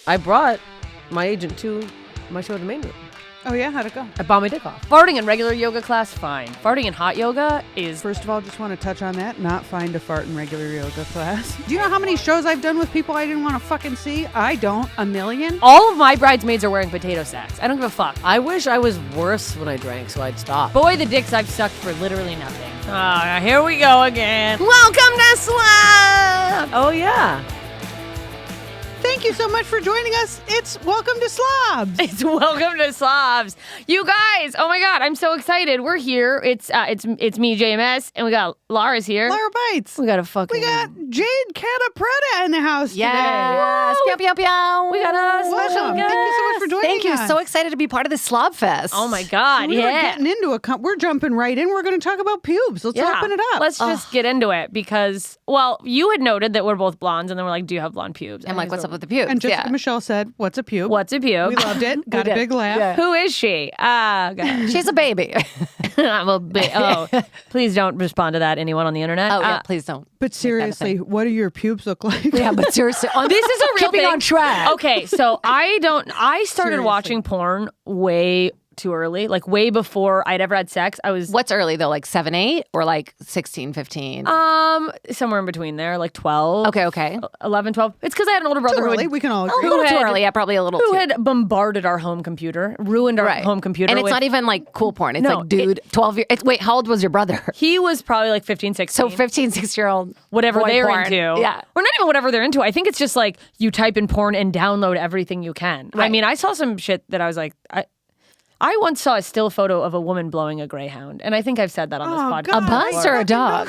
I brought my agent to my show at the main room. Oh, yeah? How'd it go? I bought my dick off. Farting in regular yoga class, fine. Farting in hot yoga is... First of all, just want to touch on that. Not fine to fart in regular yoga class. Do you know how many shows I've done with people I didn't want to fucking see? I don't. A million? All of my bridesmaids are wearing potato sacks. I don't give a fuck. I wish I was worse when I drank, so I'd stop. Boy, the dicks I've sucked for literally nothing. Oh, here we go again. Welcome to Slobs! Oh, yeah. Thank you so much for joining us. It's Welcome to Slobs. It's Welcome to Slobs. You guys, oh my God, I'm so excited. We're here. It's me, JMS, and we got Laura's here. Laura Bites. We got a fucking... We got Jade Catta-Preta in the house today. Yes. Pew, pew, pew. We got a special Welcome. guest. Thank you so much for joining Thank you. us. So excited to be part of this Slob Fest. Oh my God, We're yeah. getting into we're jumping right in. We're going to talk about pubes. Let's open it up. Let's just get into it because, well, you had noted that we're both blondes, and then we're like, do you have blonde pubes? I'm like, what's up with the pubes? And Jessica Michelle said, what's a pube? What's a pube? We loved it. Got a big laugh. Yeah. Who is she? God. She's a baby. I'm a please don't respond to that, anyone on the internet. Oh, yeah, please don't. But seriously, what do your pubes look like? Yeah, but seriously. This is a real keeping thing. on track. Okay, so I started Seriously. watching porn way too early, like way before I'd ever had sex. I was What's early, though? Like 7, 8? Or like 16, 15? somewhere in between there, like 12. Okay. 11, 12. It's because I had an older brother Too who early. had, We can all A agree. little too had- early. Yeah, probably a little who too. had bombarded our home computer, ruined our home computer. And it's with- not even like cool porn. It's No, like, dude, 12 years. Wait, how old was your brother? He was probably like 15, 16. So 15, 6-year-old. whatever boy they're porn. into. Yeah. Or not even whatever they're into. I think it's just like you type in porn and download everything you can. I Right. mean, I saw some shit that I was like, I once saw a still photo of a woman blowing a greyhound, and I think I've said that on this podcast. A bus or a dog?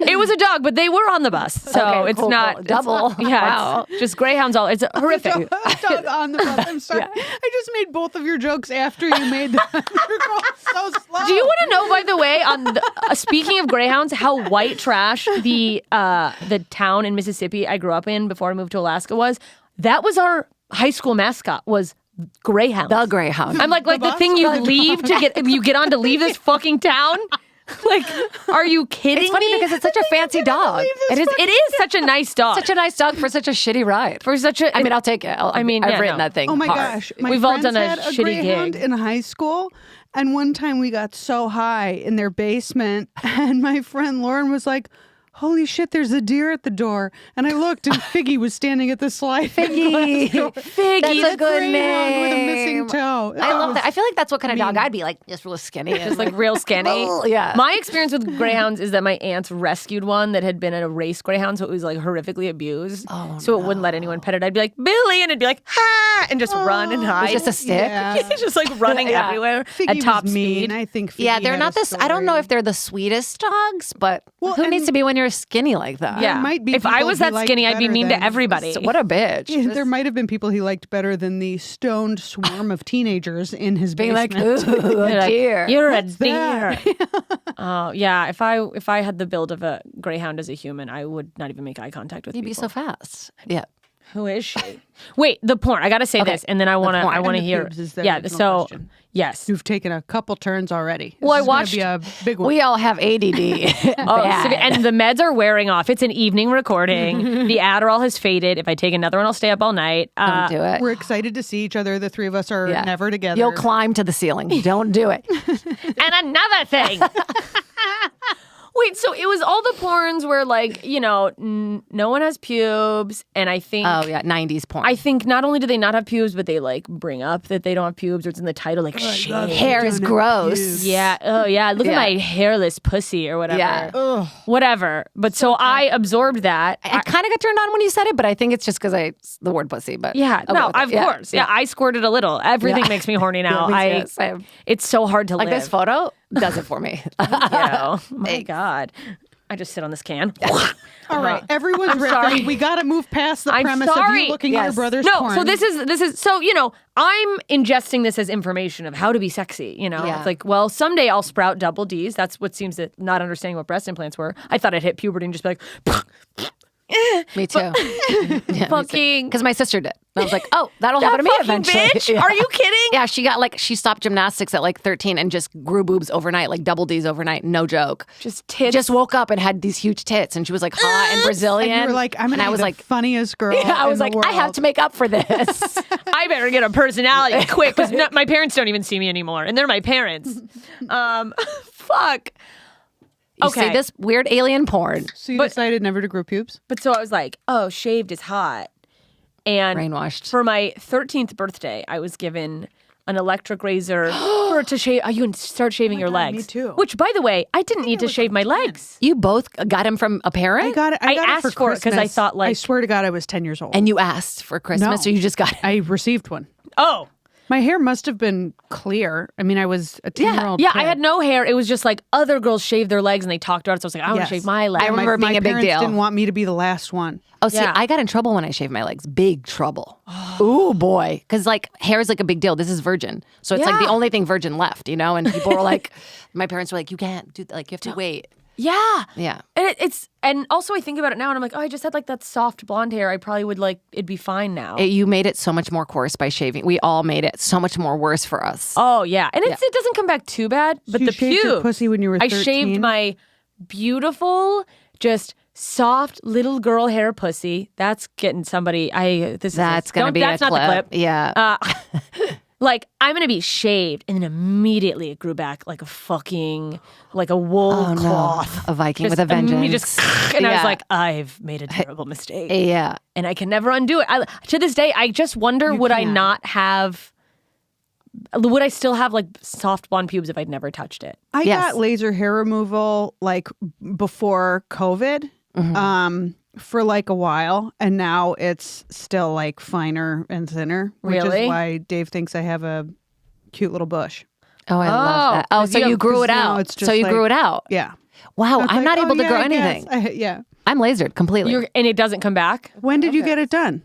It was a dog, but they were on the bus, so Okay, it's cool, not cool. Double. It's, yeah, Wow. it's just greyhounds. All it's horrific. Dog on the bus. I'm sorry. I just made both of your jokes after you made them. You're going so slow. Do you want to know, by the way, on the, speaking of greyhounds, how white trash the town in Mississippi I grew up in before I moved to Alaska was? That was our high school mascot. Was greyhound. The Greyhound. I'm like the thing you leave to get on to leave this fucking town. Like, are you kidding It's funny me? because it's such a fancy dog. It is such a nice dog. Such a nice dog for such a shitty ride. For such a I mean, I'll take it. I've yeah, written no. that thing. Oh my hard. gosh. My We've all friends done a had shitty Greyhound gig. in high school. And one time we got so high in their basement, and my friend Lauren was like, holy shit, there's a deer at the door. And I looked, and Figgy was standing at the slide. Figgy. Figgy. That's a good Greyhound with a name. missing toe. I love that. I feel like that's what kind of dog I'd be, like just real skinny. Just like real skinny. Yeah. My experience with greyhounds is that my aunts rescued one that had been at a race greyhound, so it was like horrifically abused. Oh, so it wouldn't let anyone pet it. I'd be like, Billy, and it'd be like, ha, and just run and hide. just a stick? Yeah. It's just like running Yeah. everywhere Figgy at top was mean. speed. I think Figgy Yeah, they're had not a this. I don't know story. if they're the sweetest dogs, but Well, who and- needs to be when you're skinny like that? Yeah. might be If I people was he that liked skinny, I'd be better mean to than- everybody. So what a bitch. Yeah, there might have been people he liked better than the stoned swarm of teenagers in his Being like, basement. ooh, You're a like, deer. You're a What's deer. that? Oh yeah. If I had the build of a greyhound as a human, I would not even make eye contact with You'd people. be so fast. Yeah. Who is she? Wait, the porn. I gotta say Okay, this, and then I wanna porn. I wanna And the hear. pubes is the Yeah. original So question. yes. You've taken a couple turns already. Well, I This is gonna watched- be a big one. We all have ADD. Oh, Bad. and the meds are wearing off. It's an evening recording. The Adderall has faded. If I take another one, I'll stay up all night. Don't do it. We're excited to see each other. The three of us are Yeah. never together. You'll climb to the ceiling. Don't do it. And another thing. Wait, so it was all the porns where, like, you know, no one has pubes, and I think. Oh yeah, 90s porn. I think not only do they not have pubes, but they like bring up that they don't have pubes, or it's in the title, like shit. Hair is Don't have gross. pubes. Yeah. Oh, yeah. Look Yeah. at my hairless pussy or whatever. Yeah. Ugh. Whatever. But so I absorbed that. I kind of got turned on when you said it, but I think it's just because the word pussy. But Yeah, I'll no, go with it. of course. Yeah, I squirted a little. Everything Yeah. makes me horny now. Yes, I have- It's so hard to like live. this photo does it for me. Oh my God. I just sit on this can. All right, everyone's riffing. sorry. We got to move past the I'm premise of sorry. you looking at your Yes. brother's No, porn. so this is so, you know, I'm ingesting this as information of how to be sexy, you know? Yeah. It's like, well, someday I'll sprout double Ds. That's what seems to not understanding what breast implants were. I thought I'd hit puberty and just be like, Me too. Fucking because my sister did. And I was like, oh, that'll happen to me fucking eventually. bitch. Are you kidding? Yeah, she stopped gymnastics at like 13 and just grew boobs overnight, like double D's overnight. No joke. Just tits. Just woke up and had these huge tits, and she was like hot and Brazilian. And you were like, I'm gonna and I be was the like, funniest girl. yeah, I in was the like, world. I have to make up for this. I better get a personality quick because my parents don't even see me anymore, and they're my parents. Fuck. You see this weird alien porn. So you decided never to grow pubes? But so I was like, oh, shaved is hot. And Brainwashed. for my 13th birthday, I was given an electric razor to shave. You can start shaving your legs. me too. Which, by the way, I didn't need to shave my legs. You both got him from a parent? I got it. I got asked it for it 'cause I Christmas. thought, like- I swear to God, I was 10 years old. And you asked for Christmas, No. or you just got it? I received one. Oh, My hair must have been clear. I mean, I was a 10-year-old yeah. kid. I had no hair. It was just like other girls shaved their legs and they talked about it. So I was like, I want to Yes. shave my legs. I remember it being my a big parents deal. didn't want me to be the last one. Oh, see, Yeah. I got in trouble when I shaved my legs. Big trouble. Ooh, boy. Because, like, hair is like a big deal. This is virgin. So it's like the Yeah. only thing virgin left, you know? And people were like, my parents were like, you can't do that. Like, you have to wait. Yeah. Yeah. And and also I think about it now and I'm like, oh, I just had like that soft blonde hair. I probably would like, it'd be fine now. You made it so much more coarse by shaving. We all made it so much more worse for us. Oh yeah. And it doesn't come back too bad, but You the shaved your pubes. pussy when you were I 13? shaved my beautiful, just soft little girl hair pussy. That's getting somebody. That's going to be that's a not clip. the clip. Yeah. Like I'm gonna be shaved, and then immediately it grew back like a wool cloth. A Viking Just with a vengeance. Just, and I was Yeah. like, I've made a terrible mistake. Yeah. And I can never undo it. To this day, I just wonder, would I still have like soft blonde pubes if I'd never touched it? I Yes. got laser hair removal like before COVID for like a while. And now it's still like finer and thinner, which Really? is why Dave thinks I have a cute little bush. Oh, I love that. Oh, 'cause so you you have- grew 'cause it now out. it's So just you like- grew it out. Yeah. Wow. It's I'm like, not able to yeah, grow I guess. anything. Yeah. I'm lasered completely. And it doesn't come back? When did you get it done?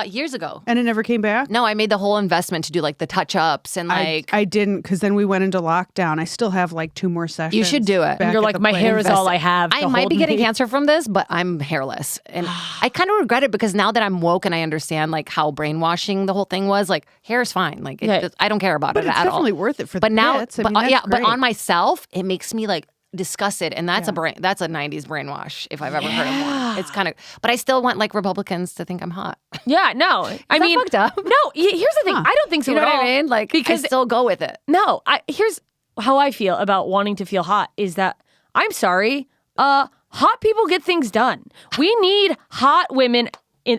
Years ago. And it never came back? No, I made the whole investment to do like the touch ups and like. I didn't, because then we went into lockdown. I still have like 2 more sessions. You should do it. back You're at like, the my place. hair is all I have. I to might hold be getting me." cancer from this, but I'm hairless. And I kind of regret it because now that I'm woke and I understand like how brainwashing the whole thing was, like hair is fine. Like it Yeah. just, I don't care about But it it's at all. definitely worth it for But the now, bits. I but, mean, that's yeah, but great. on myself, it makes me like disgusted, and that's that's a 90s brainwash if I've ever heard of one. It's kind of, but I still want like Republicans to think I'm hot. Yeah, no. I mean, fucked up? No, here's the thing. I don't think so You know at what all. I mean? Like because I still go with it. no, here's how I feel about wanting to feel hot is that I'm sorry, hot people get things done. We need hot women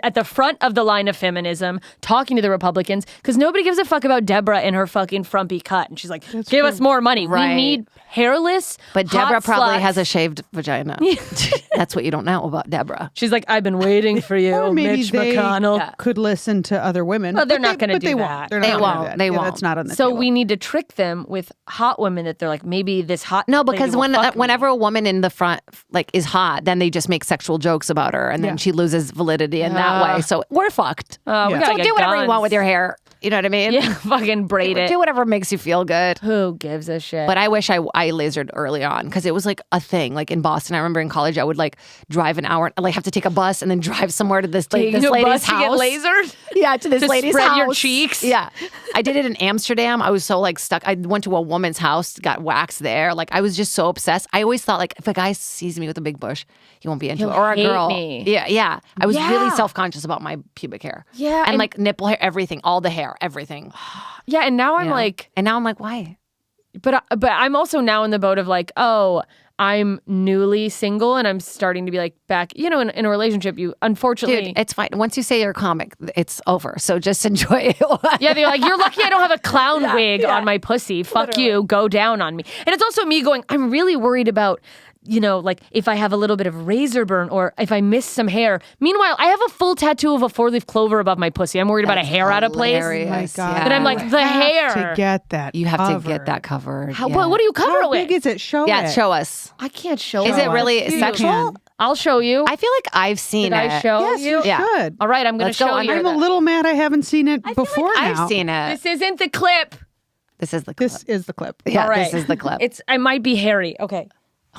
at the front of the line of feminism talking to the Republicans because nobody gives a fuck about Deborah and her fucking frumpy cut. And she's like, give us more money. Right. We need hairless, But hot Deborah probably sluts. has a shaved vagina. That's what you don't know about Deborah. She's like, I've been waiting for you, Or maybe Mitch they McConnell. could listen to other women. Well, they're but not gonna but do they that. Won't. They're They not gonna do won't. that. They Yeah, won't. That's not on the So table. we need to trick them with hot women that they're like, maybe this hot No, lady because will fuck me. whenever a woman in the front like is hot, then they just make sexual jokes about her, and then Yeah. she loses validity in that way. So we're fucked. We Yeah. gotta So get do whatever you guns. want with your hair. You know what I mean? Yeah, fucking braid it. Do whatever makes you feel good. Who gives a shit? But I wish I lasered early on because it was like a thing. Like in Boston, I remember in college, I would like drive an hour, like have to take a bus and then drive somewhere to this, Taking this a lady's bus to get house. lasered? Yeah, to this To lady's spread house. your cheeks? Yeah, I did it in Amsterdam. I was so like stuck. I went to a woman's house, got waxed there. Like I was just so obsessed. I always thought like if a guy sees me with a big bush, he won't be into He'll it. Or a hate girl. me. Yeah. I was Yeah. really self conscious about my pubic hair. Yeah, and and- like nipple hair, everything, all the hair, everything. Yeah, and now I'm Yeah. like, and now I'm like, why? but I'm also now in the boat of like, oh, I'm newly single and I'm starting to be like back, in a relationship. You unfortunately, Dude, it's fine. Once you say you're a comic, it's over. So just enjoy it. yeah, they're like, you're lucky I don't have a clown wig on my pussy. Fuck you, go down on me. And it's also me going, I'm really worried about, like if I have a little bit of razor burn or if I miss some hair. Meanwhile, I have a full tattoo of a 4-leaf clover above my pussy. I'm worried about a hair out of place. Hilarious. Oh my God. Yeah. And I'm like, the have hair. to get that. You have to covered. get that covered. How, yeah. what do you cover How it with? big is it? Show Yeah, it. show us. I can't show Is it. it really You sexual? can. I'll show you. I feel like I've seen Did it. I show Yes, you? you Yeah. should. All right, I'm going to Let's go show on. you. I'm a little mad I haven't seen it before now. I've seen it. This isn't the clip. This is the clip. This is the clip. Yeah, All right. this is the clip. I might be hairy. Okay.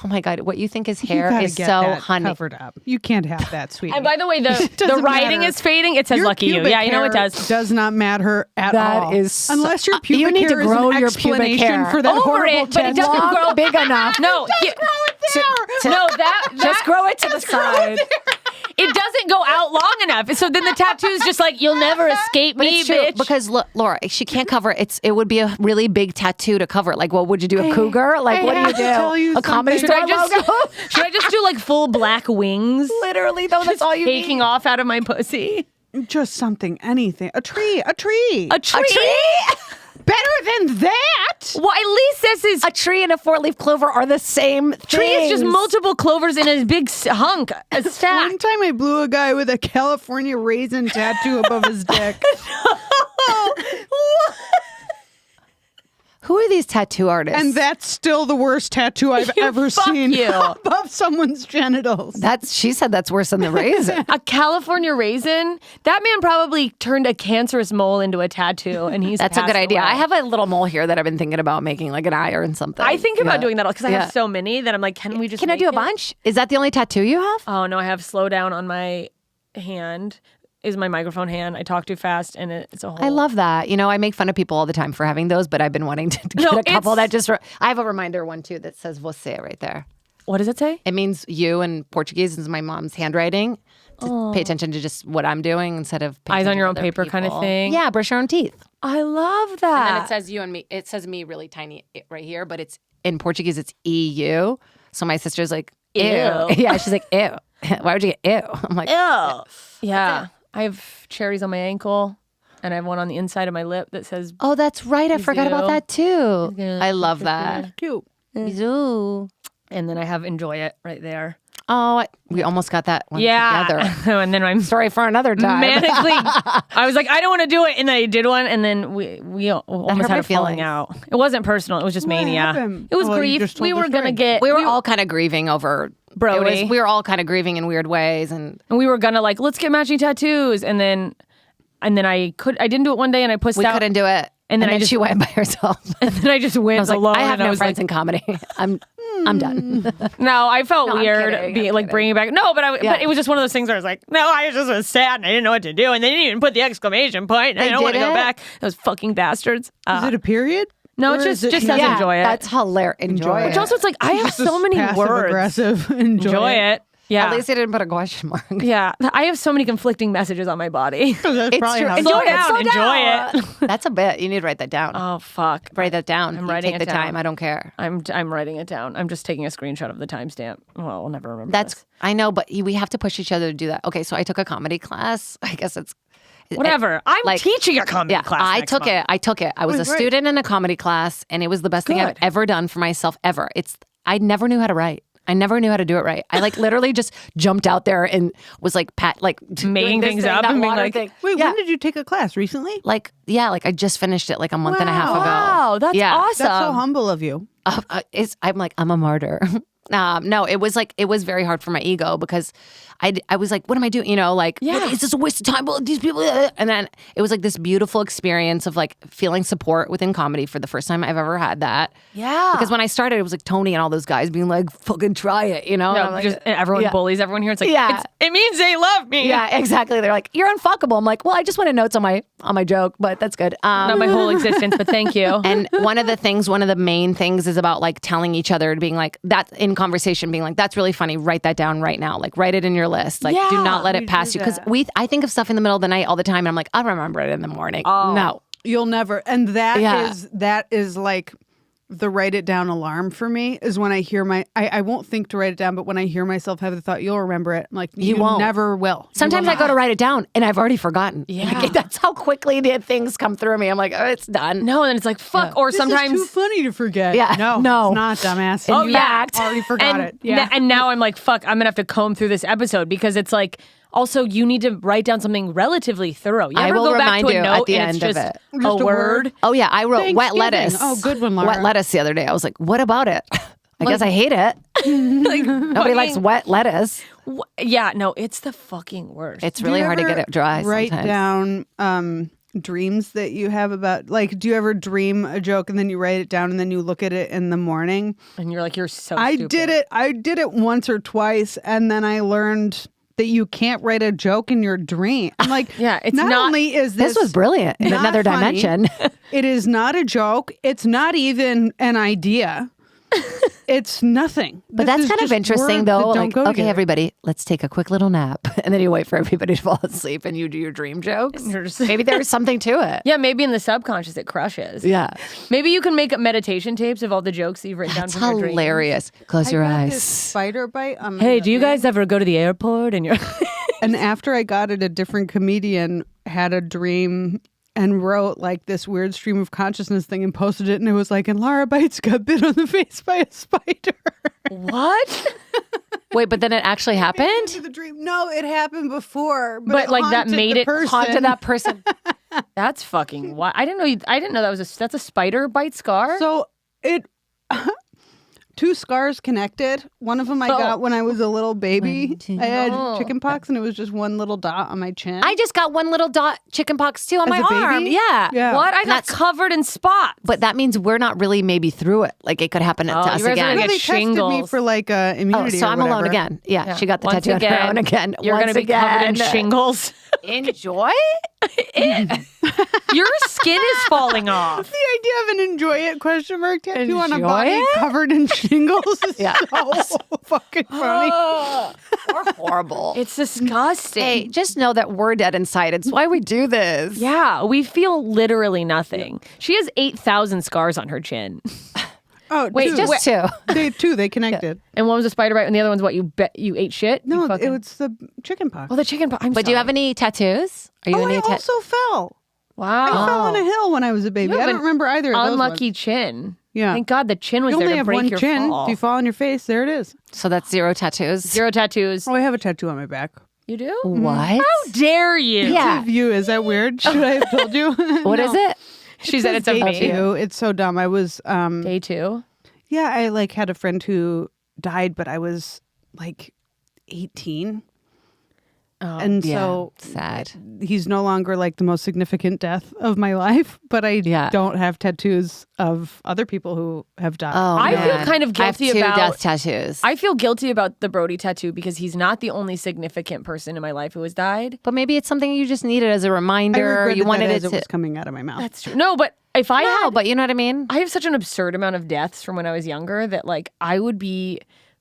Oh my God, what you think is You hair gotta is get so that honey. covered up. You can't have that, sweetie. And by the way, the doesn't writing matter. is fading. It says Your lucky you. pubic Yeah, you know it hair does. Does not matter at That all. is so- unless your pubic you need to hair is grow an your pubic explanation hair. for that Over horrible it, but it tattoo. doesn't grow big enough. No, no, that Just grow it to the side. it doesn't go out long enough. So then the tattoo's just like, you'll never escape But me, it's true bitch. because look, Laura, she can't cover it. It would be a really big tattoo to cover it. Like, what would you do? A cougar? Like, what do have you to do? tell you A comedy something. store logo? Should I just do like full black wings? Literally, though, that's all you Taking need. off out of my pussy. Just something, anything. A tree. A tree? Better than that. Well, at least this is A tree and a 4-leaf clover are the same tree is just things. multiple clovers in a big hunk, a stack. One time I blew a guy with a California raisin tattoo above his dick. Who are these tattoo artists? And that's still the worst tattoo I've ever fuck seen you. above someone's genitals. She said that's worse than the raisin. A California raisin? That man probably turned a cancerous mole into a tattoo, and he's That's a good passed idea. away. I have a little mole here that I've been thinking about making, like an eye or something. I think about Yeah. doing that because I Yeah. have so many that I'm like, can we just Can I make do a it? bunch? Is that the only tattoo you have? Oh no, I have slow down on my hand. Is my microphone hand. I talk too fast and it's a whole I love that. You know, I make fun of people all the time for having those, but I've been wanting to get No, a couple it's- that just. I have a reminder one too that says "você" right there. What does it say? It means you in Portuguese. This is my mom's handwriting. To pay attention to just what I'm doing instead of paying Eyes on attention your to own other paper kind of people. thing? Yeah, brush your own teeth. I love that. And then it says you and me. It says me really tiny right here, but it's in Portuguese. It's EU. So my sister's like, ew. Ew. Yeah, she's like, ew. Why would you get ew? I'm like, Ew. Yeah. I have cherries on my ankle and I have one on the inside of my lip that says oh, that's right. I forgot about do. that too. Yeah. I love that. Cute. Bisous. and then I have enjoy it right there. Oh, we almost got that one Yeah. together. And then I'm Story for another time. manically I was like, I don't want to do it, and then I did one, and then we almost hurt had my a falling feelings. out. It wasn't personal, it was just mania. happened? It was Well, you grief. just told We the were gonna story. get We were all kind of grieving over Brody. We were all kind of grieving in weird ways, and we were gonna like, let's get matching tattoos, and then I didn't do it one day, and I pushed we out, couldn't do it. And then I just- she went by herself. and then I just went I was like, alone. I have and no was friends like, in comedy. I'm done. no, I felt No, I'm weird kidding, being I'm like kidding. bringing back. No, but Yeah. but it was just one of those things where I was like, no, I just was sad and I didn't know what to do, and they didn't even put the exclamation point. And I don't want to did go it? back. Those fucking bastards. Is it a period? no, Or it's is just it says enjoy it. That's hilarious. Enjoy it. Which also, it's like I have so many Passive words. aggressive. Enjoy It. Yeah. At least they didn't put a question mark. Yeah, I have so many conflicting messages on my body. That's It's probably true. how Slow it is. down, enjoy it. That's a bit. You need to write that down. Oh fuck! Write that down. I'm You writing take it the down. time. I don't care. I'm writing it down. I'm just taking a screenshot of the timestamp. Well, I'll never remember. That's this. I know, but we have to push each other to do that. Okay, so I took a comedy class. I guess it's Whatever. I'm like- teaching a comedy Yeah, class. I next took month. it. I took it. I was a great. student in a comedy class, and it was the best thing I've Good. ever done for myself ever. I never knew how to write. I never knew how to do it right. I like literally just jumped out there and was like doing Making this things thing, up that and being water like, thing. Wait, yeah, when did you take a class? Recently? like I just finished it like a month and a half ago. Wow, that's Yeah. awesome. That's so humble of you. I'm a martyr. No, it was very hard for my ego because I was like, what am I doing? You know, like, Yeah. is this a waste of time? Well, these people, and then it was like this beautiful experience of like feeling support within comedy for the first time I've ever had that. Yeah. Because when I started, it was like Tony and all those guys being like, fucking try it, you know? No, And I'm like, just, and everyone yeah. bullies everyone here. It's like, Yeah. it means they love me. yeah, exactly. They're like, you're unfuckable. I'm like, well, I just wanted notes on my joke, but that's good. Not my whole existence, but thank you. And one of the main things is about like telling each other, being like, that in conversation, being like, that's really funny. Write that down right now. Like, write it in your list. Like, do Yeah, not let we it pass do you. Because that. I think of stuff in the middle of the night all the time. And I'm like, I'll remember it in the morning. Oh. No. You'll never. And Yeah. that is like the write it down alarm for me is when I hear I won't think to write it down, but when I hear myself have the thought, you'll remember it. I'm like, you won't. never will. You Sometimes will I go to write it down and I've already forgotten. Yeah. Like, that's how quickly the things come through me. I'm like, oh, it's done. No, and then it's like, fuck. Or This sometimes. is too funny to forget. Yeah, No, no. it's not, dumbass. Oh, You yeah. already forgot and, it. Yeah. and now I'm like, fuck, I'm going to have to comb through this episode because it's like, also, you need to write down something relatively thorough. You I ever will go back remind to a you note at the and end it's of just, it. a Just a word? word? Oh, yeah. I wrote wet Thanksgiving. lettuce. Oh, good one, Laura. Wet lettuce the other day. I was like, what about it? I guess I hate it. Like, Nobody likes fucking- wet lettuce. Yeah, no, it's the fucking worst. It's really hard to get it dry Write sometimes. down dreams that you have about, like, do you ever dream a joke and then you write it down and then you look at it in the morning? And you're like, you're so I stupid. did it once or twice, and then I learned that you can't write a joke in your dream. I'm like, Yeah, it's not not- only is This was brilliant in not another funny, dimension. it is not a joke. It's not even an idea. It's nothing. But This that's is kind of just interesting, words though. that don't Like, go okay, together. everybody, let's take a quick little nap. And then you wait for everybody to fall asleep and you do your dream jokes. You're just- Maybe there's something to it. Yeah, maybe in the subconscious it crushes. Yeah. Maybe you can make up meditation tapes of all the jokes that you've written That's down from your dreams. hilarious. Close your I got this eyes. spider bite. On my Hey, do you head. guys ever go to the airport and you're And after I got it, a different comedian had a dream and wrote like this weird stream of consciousness thing and posted it, and it was like, and Lara Bites got bit on the face by a spider. what? Wait, but then it actually happened? Into the dream. No, it happened before, But, it like, that haunted made the it person. Haunted that person. That's fucking wild. I didn't know that's a spider bite scar. So it. Two scars connected. One of them I got when I was a little baby. I had chicken pox, and it was just one little dot on my chin. I just got one little dot chicken pox too on As my a baby? arm. Yeah. Yeah. What? I got That's- covered in spots. But that means we're not really maybe through it. Like it could happen to Oh, us you guys are again. gonna No, get they tested me shingles. for like Oh, immunity. so or I'm alone whatever. again. Yeah, she got the Once tattoo on her own again. You're Once gonna be covered in again. shingles. Enjoy? Your skin is falling off. The idea of an enjoy it question mark tattoo on a Enjoy body it? covered in shingles is Yeah. so fucking funny. Or horrible. It's disgusting. Hey, just know that we're dead inside. It's why we do this. Yeah, we feel literally nothing. She has 8,000 scars on her chin. Oh, Wait, two. Just two. They connected. And one was a spider bite, and the other one's what you ate shit. No, You fucking- it was the chicken pox. Oh, the chicken. I'm But do you have any tattoos? Are you Oh, any I also fell. I Wow. fell on a hill when I was a baby. You I have don't an remember either of those unlucky ones. chin. Yeah. Thank God the chin was You there only to have break one your chin. fall. If you fall on your face, there it is. So that's 0 tattoos. 0 tattoos. Oh, I have a tattoo on my back. You do? What? How dare you? Yeah. View, is that weird? Should I have told you? What is it? She said it's a day baby. two. It's so dumb. I was Day 2. yeah, I like had a friend who died, but I was like 18. And so sad. he's no longer like the most significant death of my life, but I Yeah. don't have tattoos of other people who have died. Oh, I feel man. kind of I have guilty 2 about- death tattoos. I feel guilty about the Brody tattoo because he's not the only significant person in my life who has died. But maybe it's something you just needed as a I reminder. regretted You wanted that it as it to. was coming out of my mouth. That's true. No, but if I No, had, but you know what I mean? I have such an absurd amount of deaths from when I was younger that like I would be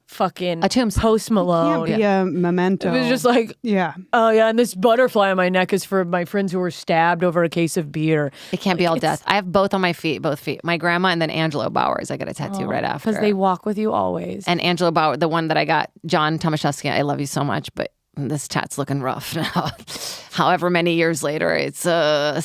fucking A tombstone. Post Can't Malone. be a memento. It was just like, yeah. oh yeah, and this butterfly on my neck is for my friends who were stabbed over a case of beer. It can't be all death. I have both on my feet, both feet. My grandma and then Angelo Bowers. I got a tattoo right after. Because they walk with you always. And Angelo Bauer, the one that I got, John Tomaszewski, I love you so much, but this tat's looking rough now. However many years later, it's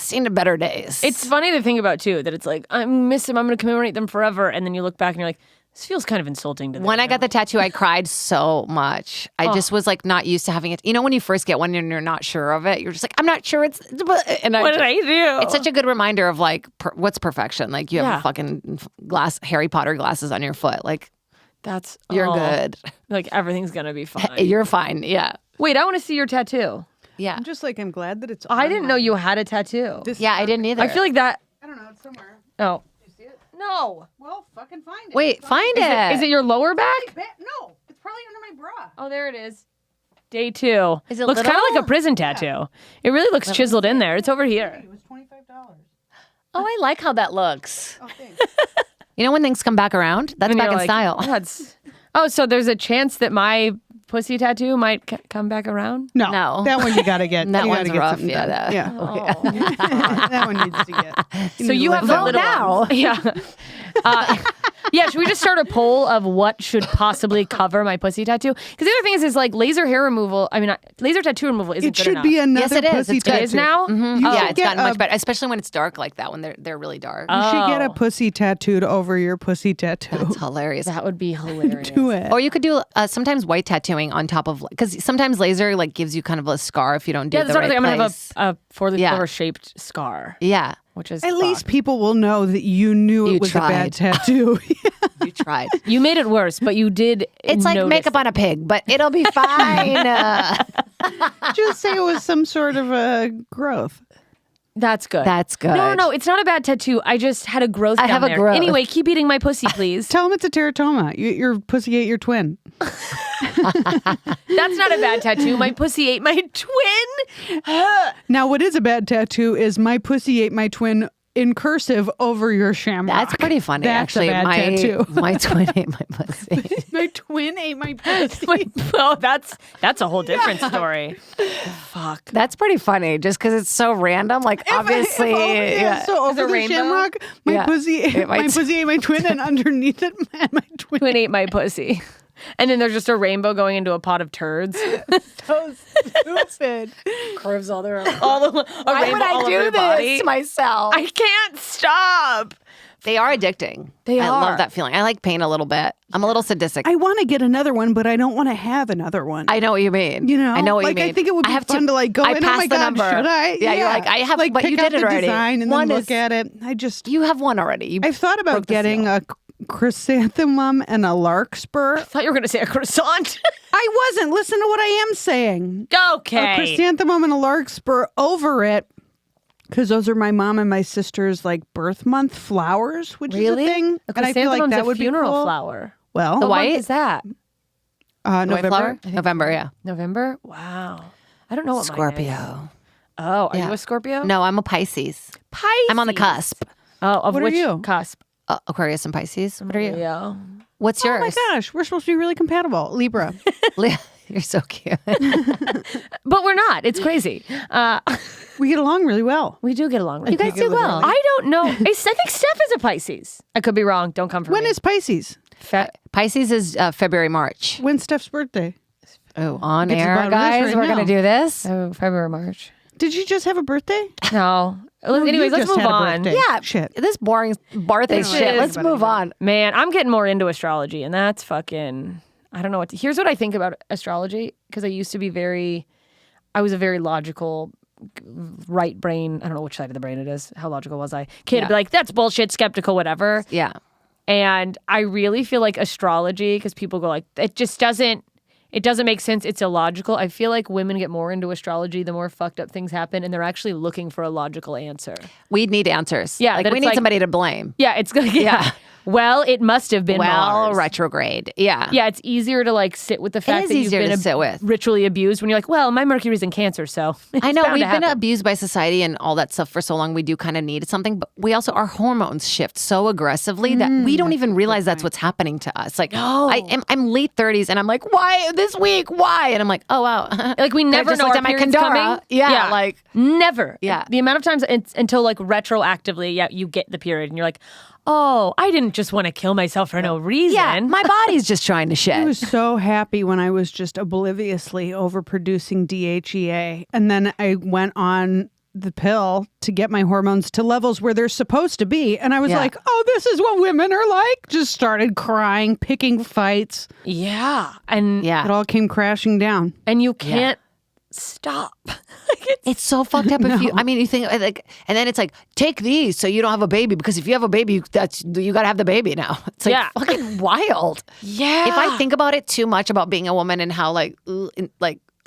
seen better days. It's funny to think about too that it's like I miss them. I'm going to commemorate them forever, and then you look back and you're like, this feels kind of insulting to them. When I got the tattoo, I cried so much. I just was like not used to having it. You know, when you first get one and you're not sure of it, you're just like, I'm not sure it's. And what did I do? It's such a good reminder of like what's perfection. Like you have Yeah. fucking Harry Potter glasses on your foot. Like That's you're oh, good. Like everything's gonna be fine. You're fine. Yeah. Wait, I want to see your tattoo. Yeah. I'm just like, I'm glad that it's I didn't know you had a tattoo. Yeah, I didn't either. I feel like that. I don't know, it's somewhere. Oh. No. Well, fucking find it. Wait, find it. Is it your lower back? No, it's probably under my bra. Oh, there it is. Day 2. Is it looks kind of little? like a prison tattoo. It really looks chiseled in there. It's over here. It was $25. Oh, I like how that looks. Oh, thanks. You know when things come back around? That's And back you're in like, style. That's. Oh, so there's a chance that my pussy tattoo might come back around? No, No. that one you gotta get. That you one's gotta get rough, something yeah, done. that- Yeah, that one needs to get. So you have the Vote little now. ones. Yeah. Yeah, should we just start a poll of what should possibly cover my pussy tattoo? Because the other thing is like laser hair removal. I mean, laser tattoo removal isn't It good should enough. be another Yes, it is. pussy It's good. tattoo. It is now? You Yeah, should it's get gotten much a- better, especially when it's dark like that. When they're really dark. You should get a Oh. pussy tattooed over your pussy tattoo. That's hilarious. That would be hilarious. Do it. Or you could do sometimes white tattooing on top of because sometimes laser like gives you kind of a scar if you don't do Yeah, it that's the what right I'm gonna place. have a four-leaf Yeah. clover shaped scar, Yeah, which is At least fucked. people will know that you knew You it was a bad tried. tattoo. you tried. You made it worse, but you did. It's like notice makeup on a pig, but it'll be fine. Just say it was some sort of a growth. That's good. That's good. No, it's not a bad tattoo. I just had a growth I down have a there. growth. Anyway, keep eating my pussy, please. Tell him it's a teratoma. Your pussy ate your twin. That's not a bad tattoo. My pussy ate my twin. Now, what is a bad tattoo is my pussy ate my twin in cursive over your shamrock. That's pretty funny, That's actually. a bad tattoo. My twin ate my pussy. My twin ate my pussy. Oh, that's a whole different story. Fuck. That's pretty funny, just because it's so random. Like, obviously, So over the rainbow? shamrock, my Yeah. pussy It might- my pussy ate my twin, and underneath it, my twin. Twin ate my pussy. And then there's just a rainbow going into a pot of turds. So stupid. Curves all their all the a Why rainbow would I all over do your this body. to myself? I can't stop. They are addicting. They I are. love that feeling. I like pain a little bit. I'm a little sadistic. I want to get another one, but I don't want to have another one. I know what you mean. You know, I know what like, you mean. I think it would be have fun to like go I in. Oh passed my the god, number. should I? Yeah, you're like, I have, like but pick you out did it the already. design and One then is- look at it. I just, You have one already. You I've thought about broke the getting seal. a chrysanthemum and a larkspur. I thought you were going to say a croissant. I wasn't. Listen to what I am saying. A Okay. chrysanthemum and a larkspur over it. Because those are my mom and my sister's like birth month flowers, which Really? is a thing. A And I feel like chrysanthemum's that a would be funeral cool. flower. Well, The What month white? is that? The white November. flower? November, yeah. November? Wow. I don't know what mine is. Scorpio. Oh, are Yeah. you a Scorpio? No, I'm a Pisces. Pisces. I'm on the cusp. Oh, of What are which you? cusp? Aquarius and Pisces. What are you? Yeah. What's Oh yours? my gosh, we're supposed to be really compatible. Libra. You're so cute. But we're not. It's crazy. We get along really well. We do get along. You guys do well. I don't know. I think Steph is a Pisces. I could be wrong. Don't come for When me. is Pisces? Pisces is February, March. When's Steph's birthday? Oh, on Get to the air, bottom of this guys. right We're now. going to do this. Oh, February, March. Did you just have a birthday? No. No, Anyways, you let's just move had a on. birthday. Yeah. Shit. This boring birthday This shit. is- Let's move on. Man, I'm getting more into astrology, and that's fucking. I don't know what. Here's what I think about astrology, because I used to be I was a very logical, right brain. I don't know which side of the brain it is. How logical was I? Kid, Yeah. be like, that's bullshit, skeptical, whatever. Yeah. And I really feel like astrology, because people go like, it just doesn't. It doesn't make sense. It's illogical. I feel like women get more into astrology the more fucked up things happen, and they're actually looking for a logical answer. We need answers. Yeah, Like, that we it's need like- somebody to blame. Yeah, it's like yeah. Well, it must have been Mars. retrograde. Yeah. Yeah, it's easier to like sit with the fact is that you've easier been to sit with. ritually abused when you're like, well, my Mercury's in Cancer, so it's I know bound we've to been happen. abused by society and all that stuff for so long. We do kind of need something, but we also, our hormones shift so aggressively that we don't even realize that's what's happening to us. Like, I'm late 30s and I'm like, why this week? Why? And I'm like, oh, wow. Like we never just know looked our at my period's Kandara. coming. Yeah, like- never. Yeah. The amount of times until like retroactively, you get the period and you're like, oh, I didn't just want to kill myself for no reason. Yeah, my body's just trying to I shed. was so happy when I was just obliviously overproducing DHEA. And then I went on the pill to get my hormones to levels where they're supposed to be. And I was Yeah. like, oh, this is what women are like. Just started crying, picking fights. Yeah. And Yeah. It all came crashing down. and you can't stop. It's so fucked up. If you, I mean, you think like, and then it's like, take these so you don't have a baby because if you have a baby, you got to have the baby now. It's like Yeah. fucking wild. Yeah. If I think about it too much about being a woman and how like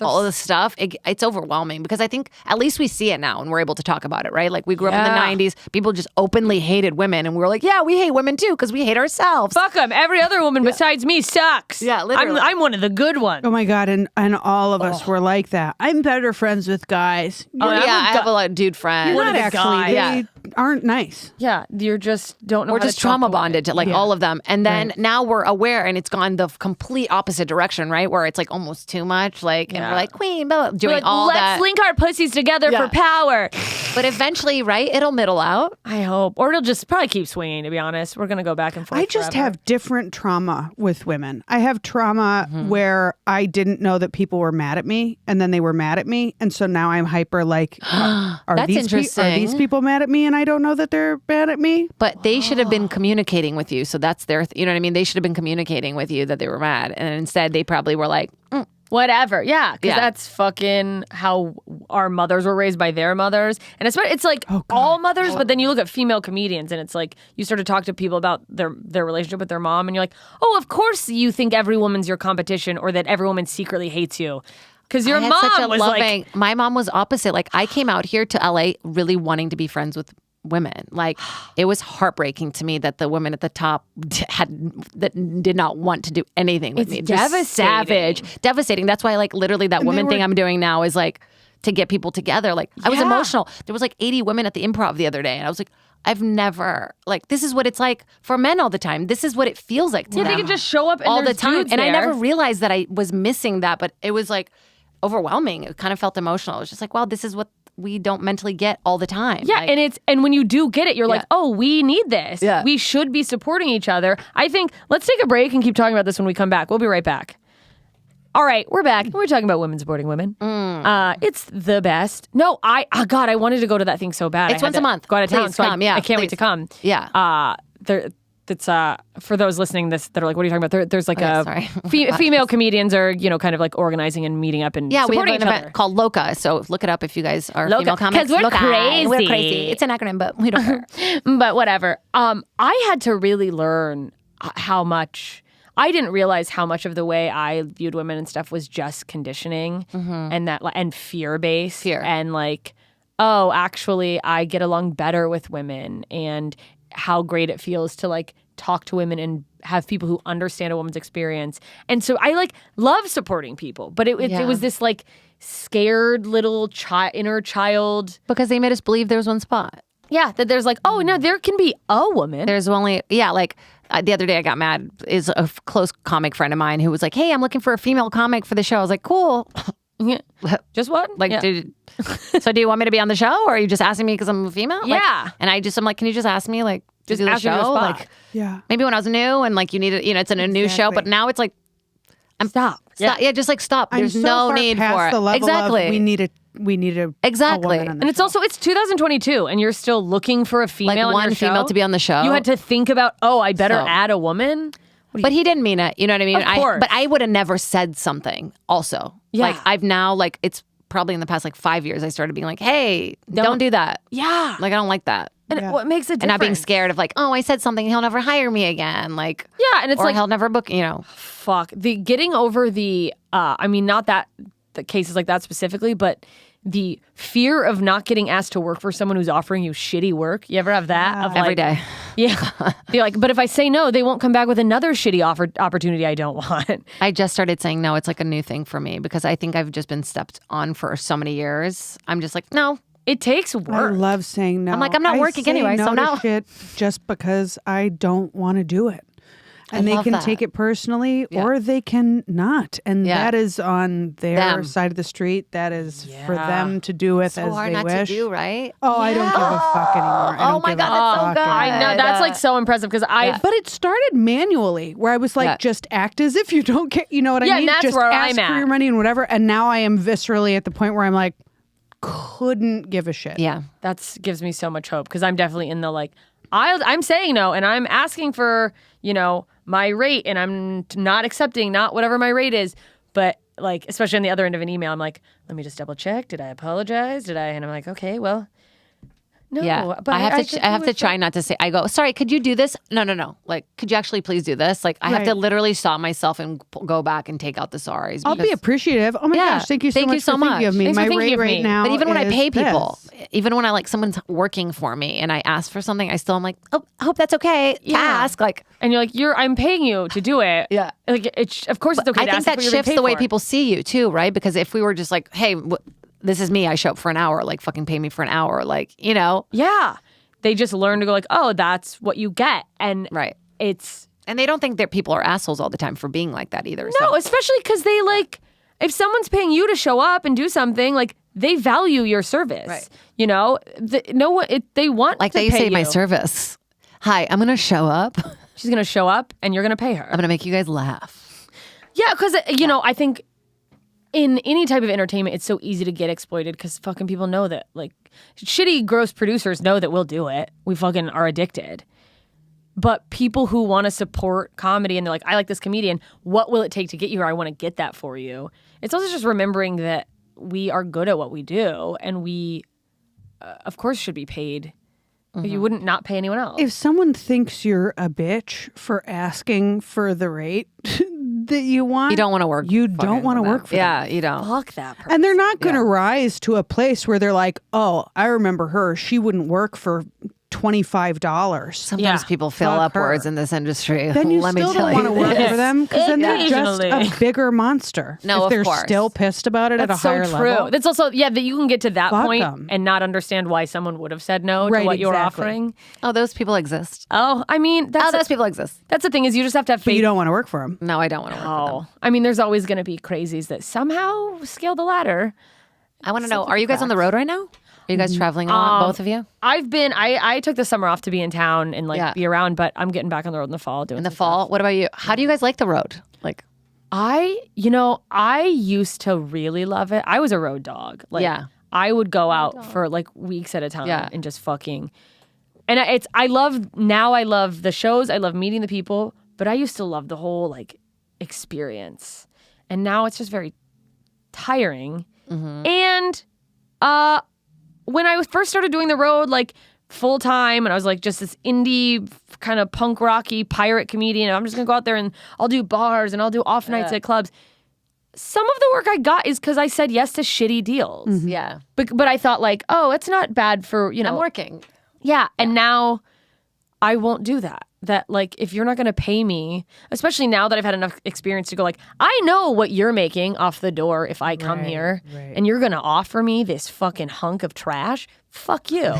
all of this stuff, it's overwhelming because I think at least we see it now and we're able to talk about it, right? Like we grew up in Yeah. the 90s, people just openly hated women and we were like, yeah, we hate women too because we hate ourselves. Fuck them. Every other woman besides me sucks. Yeah, literally. I'm one of the good ones. Oh my God. And all of us were like that. I'm better friends with guys. Oh, yeah, I'm a I have a lot of dude friends. You're one not of the actually. guys. They aren't nice. Yeah, you're just don't know. We're how just to talk trauma away. bonded to like Yeah. all of them. And then now we're aware and it's gone the complete opposite direction, right? Where it's like almost too much. Like, and Yeah. we're like, queen, blah, blah, We're doing like, all let's that. link our pussies together Yeah. for power. But eventually, right, it'll middle out. I hope, or it'll just probably keep swinging. To be honest, we're gonna go back and forth. I just forever. have different trauma with women. I have trauma where I didn't know that people were mad at me and then they were mad at me. And so now I'm hyper like, are That's these are interesting. these people mad at me and I don't know that they're mad at me? But they should have been communicating with you. So that's their, you know what I mean? They should have been communicating with you that they were mad. And instead, they probably were like, whatever. Yeah, because Yeah. that's fucking how our mothers were raised by their mothers, and it's like all mothers. But then you look at female comedians, and it's like you start to talk to people about their relationship with their mom, and you're like, oh, of course you think every woman's your competition, or that every woman secretly hates you. Because your I had mom such a was loving. like, My mom was opposite. Like I came out here to LA really wanting to be friends with women. Like it was heartbreaking to me that the women at the top did not want to do anything with It's me. Just devastating. devastating. That's why like literally that woman thing I'm doing now is like to get people together. Like I was emotional. There was like 80 women at the Improv the other day, and I was like, I've never like this is what it's like for men all the time. This is what it feels like to them they can just show up and all the there's time. dudes And I there. never realized that I was missing that, but it was like overwhelming. It kind of felt emotional. It was just like, wow, this is what we don't mentally get all the time. Yeah, Like, and when you do get it, you're like, oh, we need this. Yeah. We should be supporting each other. I think let's take a break and keep talking about this when we come back. We'll be right back. All right, we're back. We're talking about women supporting women. It's the best. No, God, I wanted to go to that thing so bad. It's I had once a to month. Go out of town. Please So come. I can't wait to come. Yeah. It's for those listening that are like, what are you talking about? There's like sorry. female comedians are kind of like organizing and meeting up and Yeah, we have supporting an each event other. called Loca. So look it up if you guys are Loca, female comics. 'cause we're Loca. crazy. We're crazy. It's an acronym, but we don't care. But whatever. I had to really learn how much. I didn't realize how much of the way I viewed women and stuff was just conditioning and fear based. Fear. And like, oh, actually, I get along better with women, and how great it feels to like talk to women and have people who understand a woman's experience. And so I like love supporting people, but it was this like scared little inner child. Because they made us believe there was one spot. Yeah, that there's like, oh no, there can be a woman. There's only, like the other day I got mad is a close comic friend of mine who was like, hey, I'm looking for a female comic for the show. I was like, cool. Yeah. Just what? Like, so do you want me to be on the show, or are you just asking me because I'm a female? Like, Yeah. and I'm like, can you just ask me like to Just do the ask me to show? spot. Like, Yeah. maybe when I was new and like you need it, it's in a new show, but now it's like, Stop. yeah, just like stop. I'm There's so no far need past for it. the level Exactly. Of we need a Exactly. a woman on And it's also, it's 2022 and you're still looking for a female Like on one your show? female to be on the show. You had to think about, I better So- add a woman. But he didn't mean it. You know what I mean? Of course. But I would have never said something also. Yeah. Like I've now, like it's probably in the past like 5 years, I started being like, hey, don't do that. Yeah. Like I don't like that. And what makes it different? And not being scared of like, oh, I said something, he'll never hire me again. Like, Yeah, and it's or like, he'll never book, fuck. The getting over the, not that the cases like that specifically, but the fear of not getting asked to work for someone who's offering you shitty work. You ever have that? Of every like, day. Yeah. You're like, but if I say no, they won't come back with another shitty opportunity I don't want. I just started saying no. It's like a new thing for me because I think I've just been stepped on for so many years. I'm just like, no. It takes I work. love saying no. I'm like, I'm not I working say anyway, no so to no. shit just because I don't want to do it. And they love can that. take it personally or they can not. And Yeah. that is on their Them. side of the street. That is for Yeah. them to do with So as hard they not wish. to do, right? Oh, I don't give a fuck anymore. I Oh don't my give God, a that's so fuck good. anymore. I know. That's like so impressive because But it started manually where I was like, Yeah. just act as if you don't care. You know what I Yeah, mean? and that's just where ask I'm for at. your money and whatever. And now I am viscerally at the point where I'm like, couldn't give a shit. Yeah. That gives me so much hope because I'm definitely in the like, I'm saying no and I'm asking for, my rate and I'm not accepting not whatever my rate is. But like, especially on the other end of an email, I'm like, let me just double check. Did I apologize? And I'm like, okay, well, no. Yeah, But I have could to. I have do to it try not to say. I go, sorry. Could you do this? No. Like, could you actually please do this? Like, I have to Right. literally stop myself and go back and take out the sorries. I'll be because- appreciative. Oh my Yeah. gosh, thank you so Thank you much so for thinking of much. me. Thanks for My thinking rate of me. right now But even when I is pay people, this. even when I like someone's working for me and I ask for something, I still am like, oh, I hope that's okay. To ask, like, And you're like, I'm paying you to do it. Yeah. Like, of course it's okay I to think ask that what you're being shifts paid the way for. people see you too, right? Because if we were just like, hey, this is me, I show up for an hour, like, fucking pay me for an hour, like, Yeah. They just learn to go like, oh, that's what you get. And right. it's... And they don't think that people are assholes all the time for being like that either. No, so. especially because they like, if someone's paying you to show up and do something, like they value your service. Right. They want Like to they pay say, my you. service. Hi, I'm going to show up. She's gonna show up and you're gonna pay her. I'm going to make you guys laugh. Yeah, because I think in any type of entertainment, it's so easy to get exploited because fucking people know that like shitty, gross producers know that we'll do it. We fucking are addicted. But people who want to support comedy and they're like, I like this comedian. What will it take to get you here? I want to get that for you. It's also just remembering that we are good at what we do and we, of course, should be paid. You wouldn't not pay anyone else. If someone thinks you're a bitch for asking for the rate, food that you want, You don't want to work. You don't want to work for them. Yeah, you don't. Fuck that person. And they're not going to rise to a place where they're like, oh, I remember her. She wouldn't work for $25. Sometimes people fail Fuck upwards her. in this industry. Then you Let me still tell don't want to you. work for them because then they're just Occasionally. a bigger monster. No, if of they're course. still pissed about it That's at a higher so true. level. That's also that you can get to that Fuck point 'em. and not understand why someone would have said no to Right, what you're exactly. offering. Oh, those people exist. Oh, I mean, Those people exist. that's the thing is you just have to have But faith. you don't want to work for them. No, I don't want to work with them. Oh, I mean, there's always going to be crazies that somehow scale the ladder. I want to know, are you guys on the road right now? Are you guys traveling a lot, both of you? I've been. I took the summer off to be in town and Yeah. be around, but I'm getting back on the road in the fall doing In the some fall? What about you? How do you guys like the road? Like, I used to really love it. I was a road dog. Like, Yeah. I would go out for like weeks at a time Yeah. and just fucking. And I love the shows. I love meeting the people, but I used to love the whole like experience. And now it's just very tiring. Mm-hmm. And when I first started doing the road like full time and I was like just this indie kind of punk rocky pirate comedian, and I'm just gonna go out there and I'll do bars and I'll do off nights at clubs. Some of the work I got is because I said yes to shitty deals. yeah. But I thought like, oh, it's not bad for, I'm working. yeah. And now I won't do that. That like, if you're not going to pay me, especially now that I've had enough experience to go like, I know what you're making off the door if I come here and you're going to offer me this fucking hunk of trash. Fuck you.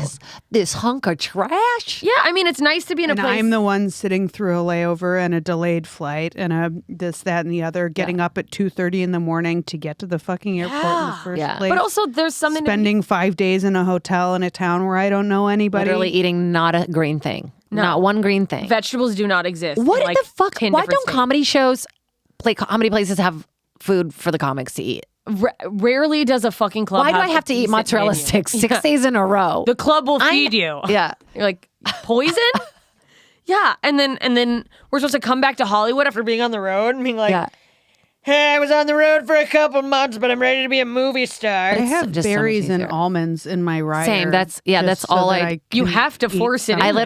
This hunk of trash? Yeah. I mean, it's nice to be in a And place. I'm the one sitting through a layover and a delayed flight and a this, that, and the other, getting up at 2:30 in the morning to get to the fucking airport in the first Yeah. place. but also there's something to spending 5 days in a hotel in a town where I don't know anybody. Literally eating not a green thing. Not one green thing. vegetables do not exist. What in, in like, the fuck? 10 Why different don't states. comedy shows, comedy places have food for the comics to eat? Rarely does a fucking club Why do I have to a eat decent mozzarella menu. sticks 6 Yeah. days in a row? The club will feed you. Yeah. You're like, poison? Yeah. And then we're supposed to come back to Hollywood after being on the road and being like, Yeah. hey, I was on the road for a couple months, but I'm ready to be a movie star. I have just so much berries and easier. almonds in my rider. Same. That's all I- You can have to eat force it in. something.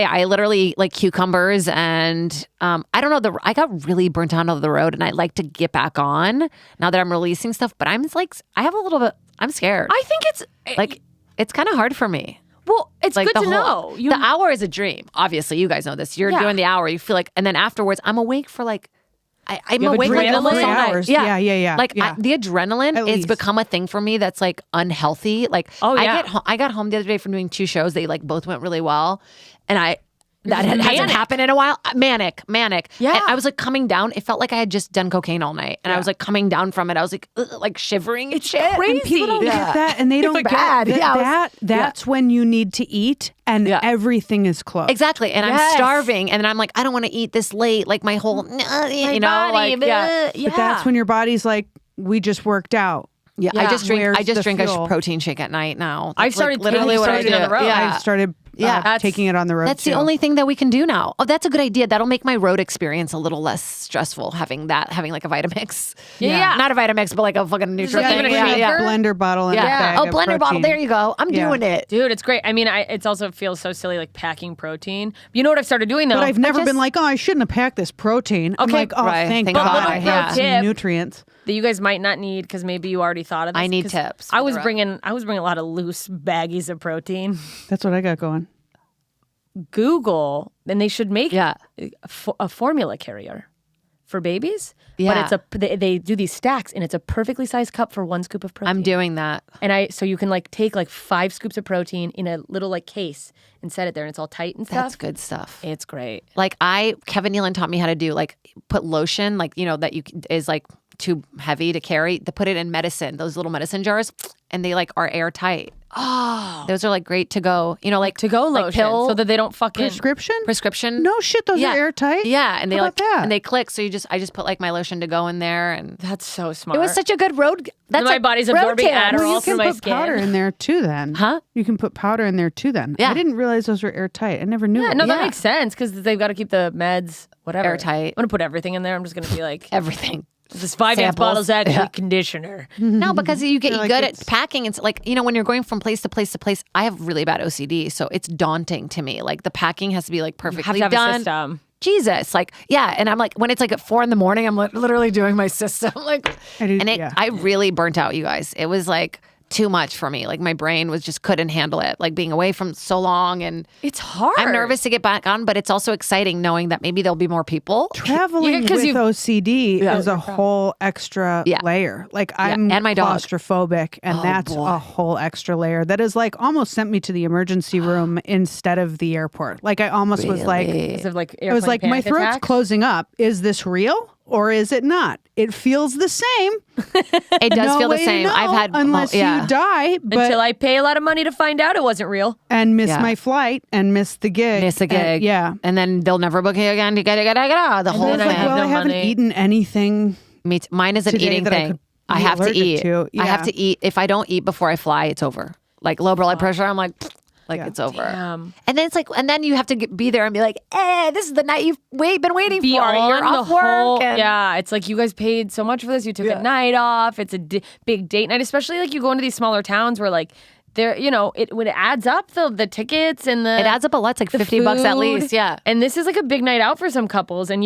I literally like cucumbers and I don't know, I got really burnt out on the road and I like to get back on now that I'm releasing stuff, but I'm like, I have a little bit, I'm scared. I think it's like, it's kind of hard for me. well, it's Like good the to whole- know. You the hour is a dream. Obviously, you guys know this. You're Yeah. doing the hour. You feel like, and then afterwards, I'm awake for like, I'm You have awake like adrenaline? almost all 3 night. hours. Yeah. Like Yeah. the adrenaline At has least. become a thing for me that's like unhealthy. Like Oh, yeah. I got home the other day from doing 2 shows. They like both went really well, and that just hasn't manic. happened in a while. Manic. Yeah. And I was like coming down. It felt like I had just done cocaine all night, and I was like coming down from it. I was like, ugh, like shivering. It's shit. crazy. And people don't Yeah. get that, and they don't Like get bad. that. Yeah, That's when you need to eat, and Yeah. everything is closed. Exactly, and I'm Yes. starving, and then I'm like, I don't want to eat this late. Like my whole, you know, body, like yeah. But that's when your body's like, we just worked out. Yeah, Yeah. I just drink. Where's I just the drink fuel? a protein shake at night now. I've That's, like, started literally taking what I protein do. on the road. Yeah, I started Yeah. taking it on the road. that's the too. only thing that we can do now. Oh, that's a good idea. That'll make my road experience a little less stressful. Having like a Vitamix. Yeah. not a Vitamix, but like a fucking nutrient. like even a thing. shaker? blender bottle and a Yeah. bag Oh, of blender bottle. protein. There you go. I'm Yeah. doing it. Dude, it's great. I mean, it's also feels so silly like packing protein. You know what I've started doing though? But I've never just- been like, oh, I shouldn't have packed this protein. I'm Okay, like, oh, right. thank Thank God, God. I Little have pro some tip. nutrients. that you guys might not need because maybe you already thought of this. I need 'cause tips I for was the road. bringing a lot of loose baggies of protein. That's what I got going. Google, and they should make Yeah. a formula carrier for babies. Yeah. But they do these stacks, and it's a perfectly sized cup for 1 scoop of protein. I'm doing that. And so you can like take like 5 scoops of protein in a little like case and set it there, and it's all tight and stuff. That's good stuff. It's great. Like Kevin Nealon taught me how to do like put lotion, like, you know, that is like too heavy to carry, to put it in medicine, those little medicine jars, and they like are airtight. Oh, Those are like great to go, you know, like to go like lotion, pill so that they don't fucking Prescription? prescription. No shit, those Yeah. are airtight. Yeah, and they How like about that? and they click. So I just put like my lotion to go in there, and That's so smart. it was such a good road. That's my like body's road absorbing tip. Adderall Well, you through can my put skin. powder in there too then. Huh? You can put powder in there too then. Yeah. I didn't realize those were airtight. I never knew. Yeah, it. no, that Yeah. makes sense because they've got to keep the meds whatever Airtight. I'm gonna put everything in there. I'm just gonna be like, Everything. this 5-ounce Samples. bottle's actually Yeah. conditioner. No, because you get like good it's- at packing. It's like, you know, when you're going from place to place to place, I have really bad OCD. So it's daunting to me. Like the packing has to be like You have perfectly to have done. a system. Jesus, like, yeah. And I'm like, when it's like at 4 a.m, I'm like literally doing my system. Like, I really burnt out, you guys. It was like too much for me. Like my brain couldn't handle it. Like being away from so long, and it's hard. I'm nervous to get back on, but it's also exciting knowing that maybe there'll be more people. Traveling with OCD is a whole extra layer. Like I'm and my dog. claustrophobic, and that's a whole extra layer that is like almost sent me to the emergency room instead of the airport. Like I almost was like, it was like my throat's closing up. Is this real? Or is it not? It feels the same. It does feel the same. I've had unless you die, but until I pay a lot of money to find out it wasn't real and miss my flight and miss the gig. And then they'll never book you again. You gotta the whole thing. I haven't eaten anything. Mine is an eating thing. I have to eat. Yeah. I have to eat. If I don't eat before I fly, it's over. Like low blood pressure, I'm like. It's over. Damn. And then it's like, and then you have to be there and be like, this is the night you've been waiting for. You're off work. It's like you guys paid so much for this. You took a night off. It's a big date night, especially like you go into these smaller towns where like there, when it adds up the tickets and it adds up a lot. It's like $50 at least. Yeah. And this is like a big night out for some couples, and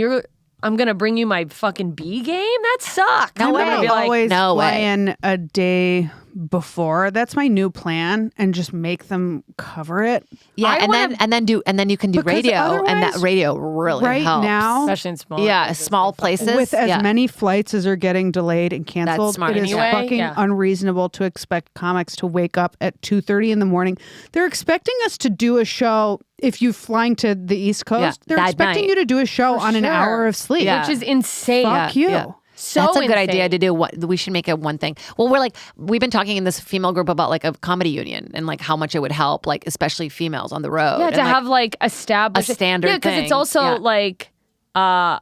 I'm gonna bring you my fucking B game. That sucks. No way. Always fly in a day before. That's my new plan, and just make them cover it. Yeah, and then you can do radio, and that radio really helps. Now, especially in small places with as many flights as are getting delayed and canceled. That's smart. It is fucking unreasonable to expect comics to wake up at 2:30 in the morning. They're expecting us to do a show. If you're flying to the East Coast, they're expecting you to do a show on an hour of sleep, which is insane. Fuck you. Yeah. So that's a good idea to do. We should make it one thing. Well, we've been talking in this female group about like a comedy union and like how much it would help, like especially females on the road. Yeah, to have like established a standard. Yeah, because it's also like, I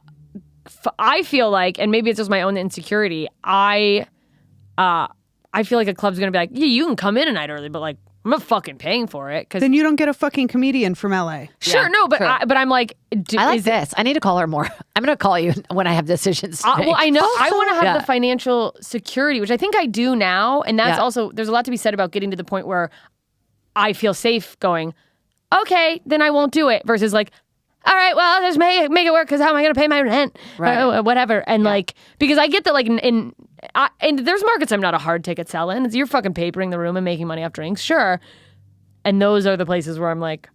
feel like, and maybe it's just my own insecurity. I feel like a club's gonna be like, yeah, you can come in a night early, but like, I'm not fucking paying for it. Then you don't get a fucking comedian from LA. Sure, no, but I'm like, I like this. I need to call her more. I'm going to call you when I have decisions to make. Well, I know I want to have the financial security, which I think I do now, and that's also there's a lot to be said about getting to the point where I feel safe going, okay, then I won't do it. Versus like, all right, well, I'll just make it work because how am I going to pay my rent, or whatever? And like, because I get that like and there's markets I'm not a hard ticket seller in. You're fucking papering the room and making money off drinks, sure. And those are the places where I'm like,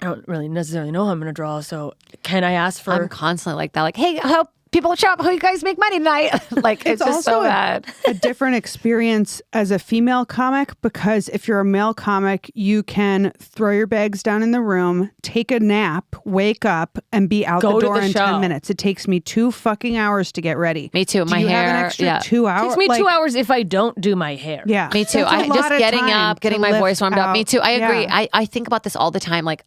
I don't really necessarily know how I'm going to draw, so can I ask for... I'm constantly like that, like, hey, I hope people show up, how you guys make money tonight. Like, it's just so bad. A different experience as a female comic, because if you're a male comic, you can throw your bags down in the room, take a nap, wake up, and be out the door in 10 minutes. It takes me 2 fucking hours to get ready. Me too. My hair. Have an extra 2 hours? It takes me 2 hours if I don't do my hair. Yeah. Me too. I just getting up, getting my voice warmed up. Me too. I agree. I think about this all the time. Like,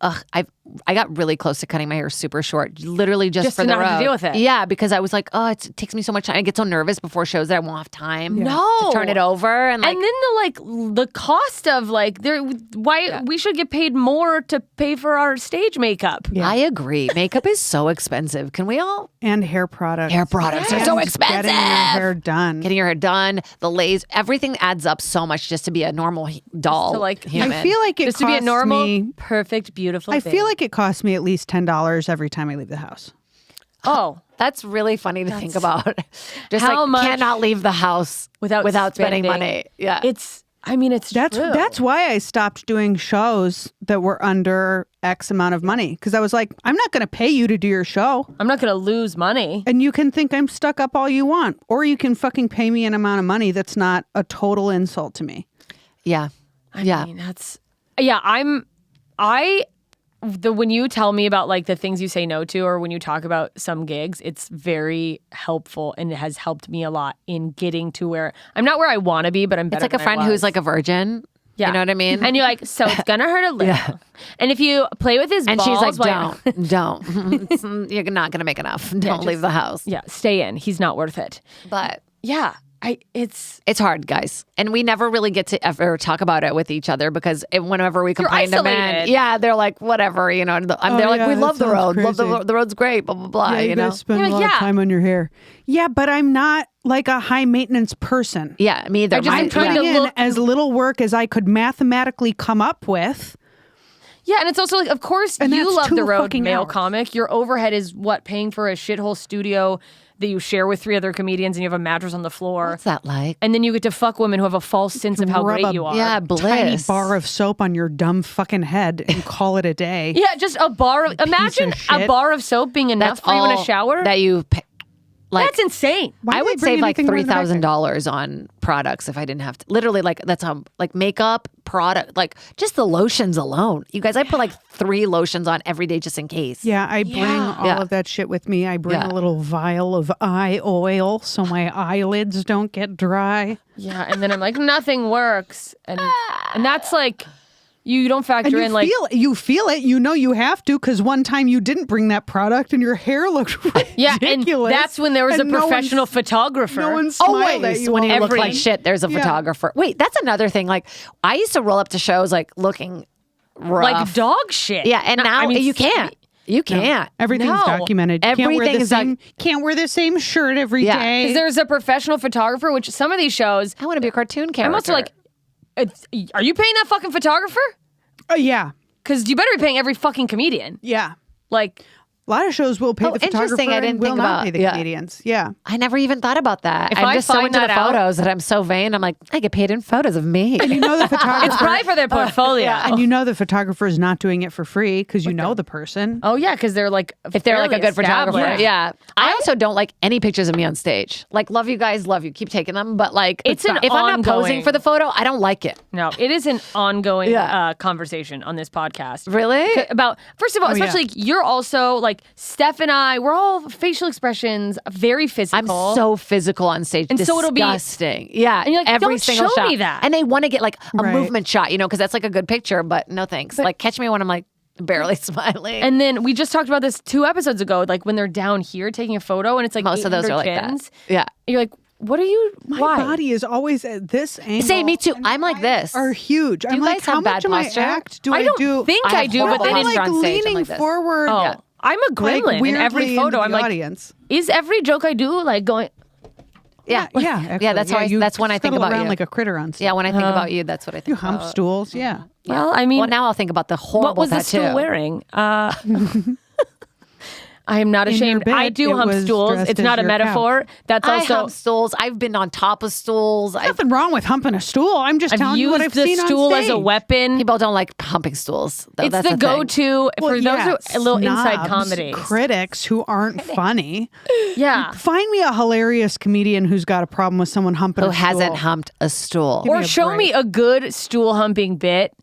I got really close to cutting my hair super short, literally just for to the not have to deal with it. Yeah, because I was like, it takes me so much time. I get so nervous before shows that I won't have time to turn it over. And then the cost of like we should get paid more to pay for our stage makeup. Yeah. I agree. Makeup is so expensive. Can we all? And hair products. Hair products are so expensive. Getting your hair done. The lace, everything adds up so much just to be a normal doll. Human. I feel like it just to be a normal, me, perfect, beautiful I thing. feel like it costs me at least $10 every time I leave the house. Oh, that's really funny to think about. Just how like much cannot leave the house without spending money. Yeah, it's that's true. That's why I stopped doing shows that were under X amount of money, because I was like, I'm not going to pay you to do your show. I'm not going to lose money. And you can think I'm stuck up all you want, or you can fucking pay me an amount of money that's not a total insult to me. Yeah, I mean, when you tell me about like the things you say no to, or when you talk about some gigs, it's very helpful, and it has helped me a lot in getting to where I'm not where I want to be, but I'm better. It's like a friend who's like a virgin. Yeah. You know what I mean? And you're like, so it's gonna hurt a little. Yeah. And if you play with his balls, she's like, don't. You're not gonna make enough. Don't leave the house. Yeah, stay in. He's not worth it. But yeah. It's hard, guys, and we never really get to ever talk about it with each other, because whenever we complain to men, they're like, whatever, you know. They're like, we love the road, the road's great, blah blah blah. Yeah, you know, spend a lot of time on your hair. Yeah, but I'm not like a high maintenance person. Yeah, me either. I'm trying to look as little work as I could mathematically come up with. Yeah, and it's also like, of course, And you that's love the 2 road fucking male hours. comic. Your overhead is what, paying for a shithole studio that you share with 3 other comedians, and you have a mattress on the floor. What's that like? And then you get to fuck women who have a false sense of how Rub great a you are. Yeah, tiny bliss. bar of soap on your dumb fucking head and call it a day. Yeah, just a bar of, imagine of shit. a bar of soap being enough That's for you in a all shower. that you pay. Like, That's insane. Why I do they would bring save like anything more than back there? $3,000 on products if I didn't have to. Literally, like that's how like makeup, product, like just the lotions alone. You guys, I put like 3 lotions on every day just in case. Yeah, I bring all Yeah. of that shit with me. I bring Yeah. a little vial of eye oil so my eyelids don't get dry. Yeah, and then I'm like, nothing works. And that's like, you don't factor And you in like, feel it. You know you have to because one time you didn't bring that product and your hair looked ridiculous. yeah, and that's when there was And a professional photographer. No one smiled at Always you. when you all look the like time. shit, there's a photographer. Wait, that's another thing. Like I used to roll up to shows like looking rough. like dog shit. Yeah, and No, now I mean, you can't. You can't. Everything's No. documented. You Everything is can't wear the same shirt every Yeah. day. 'Cause there's a professional photographer, which some of these shows, I want to be a cartoon character. I'm also like, are you paying that fucking photographer? Yeah. Because you better be paying every fucking comedian. Yeah. Like, A lot of shows will pay Oh, the photographer interesting. I and didn't will think not about- pay the yeah. comedians. Yeah. I never even thought about that. If I'm I just so find into the that out- photos that I'm so vain. I'm like, I get paid in photos of me. And you know the photographer. it's probably for their portfolio. And you know the photographer is not doing it for free because you know the person. Oh yeah, because they're like, If they're like a fairly good photographer. established. Yeah. I also don't like any pictures of me on stage. Like, love you guys, love you. Keep taking them. But like, It's an if I'm not posing ongoing- for the photo, I don't like it. No, it is an ongoing Yeah. conversation on this podcast. Really? About, first of all, yeah. especially like, you're also like, Steph and I, we're all facial expressions, very I'm physical. so physical on stage. And so it'll be- disgusting. Yeah. And you're like, every don't single show shot. me that. And they want to get like a Right. movement shot, because that's like a good picture, but no thanks. Like catch me when I'm like barely smiling. And then we just talked about this 2 episodes ago, like when they're down here taking a photo and it's like most of those are like 800 that. pins. Yeah. You're like, what are you, My why? body is always at this angle. Say me too. and I'm like eyes this. Are huge. I'm you like, guys have how much bad of my posture? act do I don't do? think I have do, but horrible then I'm it's posture like on stage. I'm leaning like this. forward. Oh, Yeah. I'm a gremlin like in weirdly every into photo. the I'm like, audience. is every joke I do like going, Yeah. Yeah, actually. that's how I- that's when I think scuttle about around you. like a critter on stage. Yeah, when I think about you, that's what I You think hump about. stools. Yeah. well, I mean, Well, now I'll think about the horrible what was the tattoo. stool wearing? I am not In your ashamed. I bed, do it hump was stools. dressed It's as not a your metaphor. That's I also, hump stools. I've been on top of stools. Nothing wrong with humping a stool. I'm just I've telling you what used I've the seen stool on as a stage. weapon. People don't like humping stools. Though. It's That's the the thing. go-to Well, for yeah, those who a little inside snobs, comedy. critics who aren't funny. Yeah. Find me a hilarious comedian who's got a problem with someone humping Who a stool. hasn't humped a stool? Give me Or a show break. me a good stool humping bit.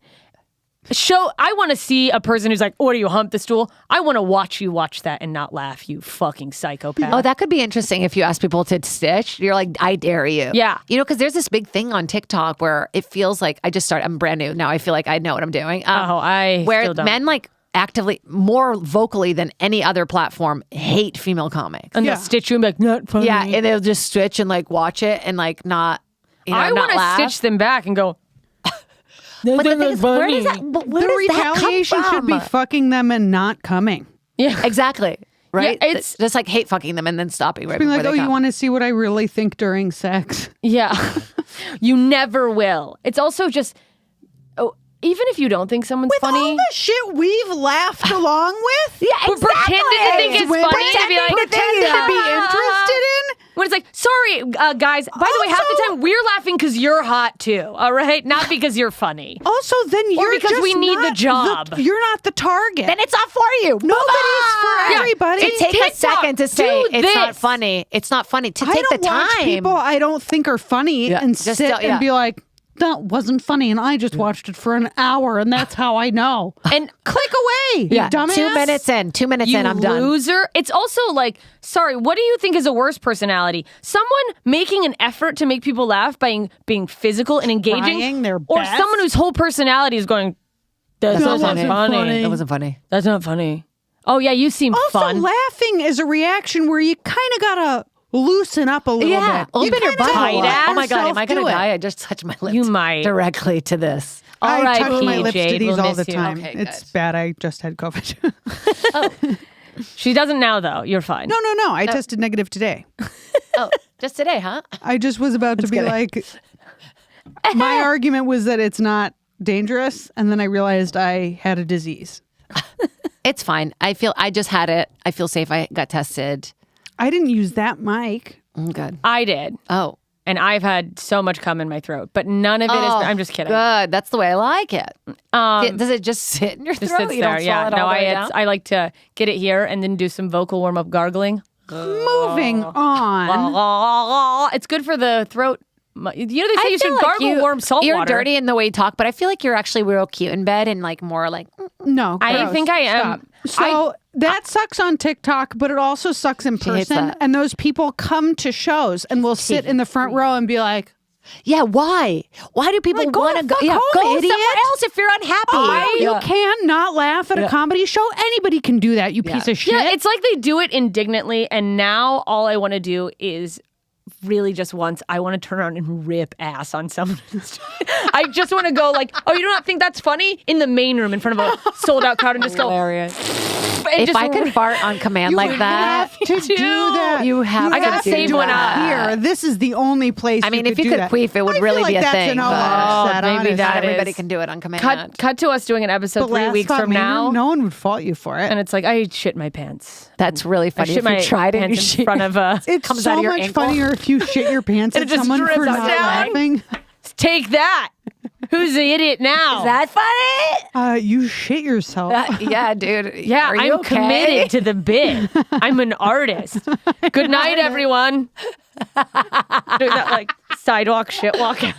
I want to see a person who's like, "Oh, do you hump the stool?" I want to watch you watch that and not laugh, you fucking psychopath. Oh, that could be interesting if you ask people to stitch. You're like, I dare you. Yeah. Because there's this big thing on TikTok where it feels like I'm brand new. Now I feel like I know what I'm doing. I where still don't. men like actively, more vocally than any other platform, hate female comics. and Yeah. they'll stitch you and be like, "Not funny." Yeah, and they'll just stitch and like watch it and like not. I want want to stitch them back and go. But the thing is, where does that? Where the does that come retaliation should be from? fucking them and not coming. Yeah, Exactly. Right? Yeah, it's- just like hate fucking them and then stopping right Being before like, they oh, come. you want to see what I really think during sex? yeah. You never will. It's also just, even if you don't think someone's With funny, all the shit we've laughed along with? Yeah, but pretending to think it's When funny to be like, pretending to be interested in? when it's like, sorry, guys. By the way, half the Also- time we're laughing because you're hot too. All right, not because you're funny. Also, then you're because just we need the not job. you're not the target. Then it's not for you. Nobody's for Yeah. everybody. To take a TikTok, second to say do it's not this. funny. It's not funny. To I take don't the watch time. people I don't think are funny Yeah, and just sit don't- yeah. and be like, that wasn't funny, and I just watched it for an hour, and that's how I know. And Click away, Yeah, you dumbass. 2 minutes in. 2 minutes you in, I'm done. loser. It's also like, sorry, what do you think is a worse personality? Someone making an effort to make people laugh by being physical and engaging, Trying their or best. someone whose whole personality is going, that's That not wasn't funny. That wasn't funny. That's not funny. Oh yeah, you seem Also, fun. laughing is a reaction where you kind of gotta loosen up a little Yeah, bit. open your kinda butt. gotta let Oh my god, am I gonna yourself do it. die? I just touched my lips. You might. directly to this. I R.I.P. touch my lips Jade, to these we'll all miss the you. time. Okay, It's guys. bad. I just had COVID. She doesn't now though. You're fine. No. I tested negative today. Oh, just today, huh? I just was about to be kidding. like, my argument was that it's not dangerous. And then I realized I had a disease. It's fine. I just had it. I feel safe. I got tested. I didn't use that mic. Good. I did. Oh. And I've had so much cum in my throat, but none of it is. I'm just kidding. Good. That's the way I like it. Does it just sit in your throat? Just sits You there. don't Yeah. swallow it No, all the way down? I like to get it here and then do some vocal warm up gargling. Moving on. It's good for the throat. You know, they say I you feel should like gargle warm salt You're water. dirty in the way you talk, but I feel like you're actually real cute in bed and like more like. No, I gross. think I am. Stop. So that sucks on TikTok, but it also sucks in hates person. that. And those people come to shows and will sit in the front row and be like, Yeah, why? Why do people Like, go want to the go? fuck Yeah, home, go idiot. somewhere else if you're unhappy. "Oh, you can not laugh at a comedy show? Anybody can do that, you piece of shit." Yeah, it's like they do it indignantly, and now all I want to do is really just once I want to turn around and rip ass on someone. I just want to go like, oh, you do not think that's funny? In the main room in front of a sold out crowd and just go. Hilarious. And If just I could fart on command like that, have to do that. you have I gotta to do save one that. Here, this is the only place. I mean, if do you could that. queef, it would I feel really like be a that's thing. An but homage, that, maybe honestly. that not everybody is- can do it on command. Cut to us doing an episode But 3 last weeks spot from main now. room, no one would fault you for it. And it's like, I shit my pants. That's really I funny. shit If my you tried it, you pants in shit front of a. It's comes so out of your much ankle. funnier if you shit your pants And at it just someone for drips not down. laughing. Take that. Who's the idiot now? Is that funny? You shit yourself. Yeah, dude. Yeah, Are you I'm okay? committed to the bit. I'm an artist. Good night, everyone. Doing that like sidewalk shit walk out.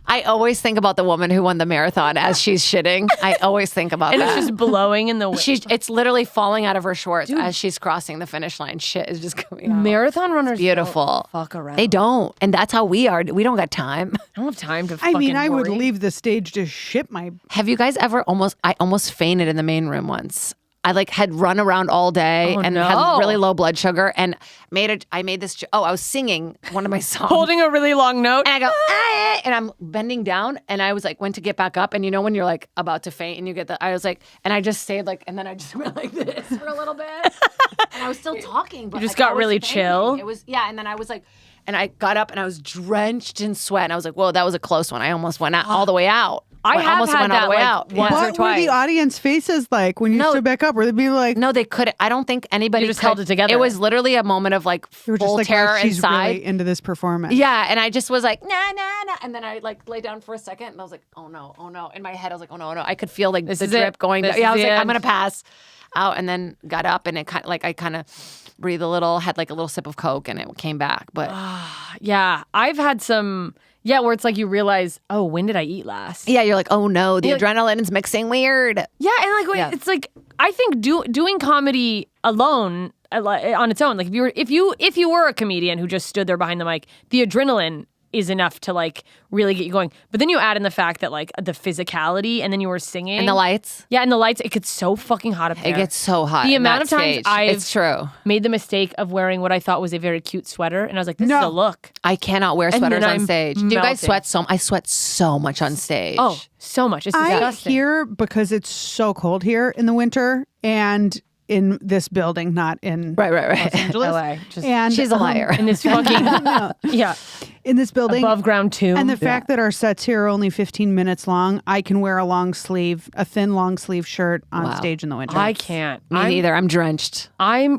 I always think about the woman who won the marathon as she's shitting. I always think about And that. it's just blowing in the wind. It's literally falling out of her shorts as she's crossing the finish line. Shit is just coming out. Marathon runners Beautiful. don't fuck around. They don't. And that's how we are. We don't got time. I don't have time to I fucking mean, I would worry. leave the stage to shit my. Have you guys ever I almost fainted in the main room once. I like had run around all day and no. had really low blood sugar and I made this. I was singing one of my songs. Holding a really long note. And I go, ah, and I'm bending down, and I was like, went to get back up, and you know when you're like about to faint, and you get I was like, and I just stayed like, and then I just went like this for a little bit, and I was still talking, but You just like, got I was really fainting. chill? It was and then I was like, and I got up, and I was drenched in sweat, and I was like, whoa, that was a close one. I almost went out all the way out. I have almost had went all that, the way like, out. once Yeah. or What were twice. the audience faces like when you No. stood back up? Were they be like, No, they couldn't. I don't think anybody You just could. held it together. It was literally a moment of like you were just full like, terror oh, she's inside. really into this performance? Yeah, and I just was like, nah, nah, nah. And then I like lay down for a second and I was like, oh no, oh no. In my head, I was like, oh no, oh no. I could feel like This the is drip it. going This down. Yeah, I is was the like, I'm end. going to pass out. And then got up and it kind of like, I kind of breathed a little, had like a little sip of Coke and it came back. But Yeah, I've had some. Yeah, where it's like you realize, oh, when did I eat last? yeah, you're like, oh no, the adrenaline's mixing weird. Yeah, and like Yeah. it's like I think doing comedy alone on its own, like if you were a comedian who just stood there behind the mic, the adrenaline is enough to like really get you going. But then you add in the fact that like the physicality, and then you were singing And the lights. Yeah, and the lights. It gets so fucking hot up there. It gets so hot. The in amount that of times stage. I've It's true. made the mistake of wearing what I thought was a very cute sweater, and I was like, this is No. a look. I cannot wear then sweaters on I'm stage. Do you guys melting. sweat I sweat so much on stage. Oh, so much. It's I disgusting. hear because it's so cold here in the winter and in this building, not in right. Los Angeles. LA. Just And She's a liar. in this fucking yeah in this building, above ground tomb. and the fact that our sets here are only 15 minutes long, I can wear a thin long sleeve shirt on Wow. stage in the winter. I can't. Me neither. I'm drenched. I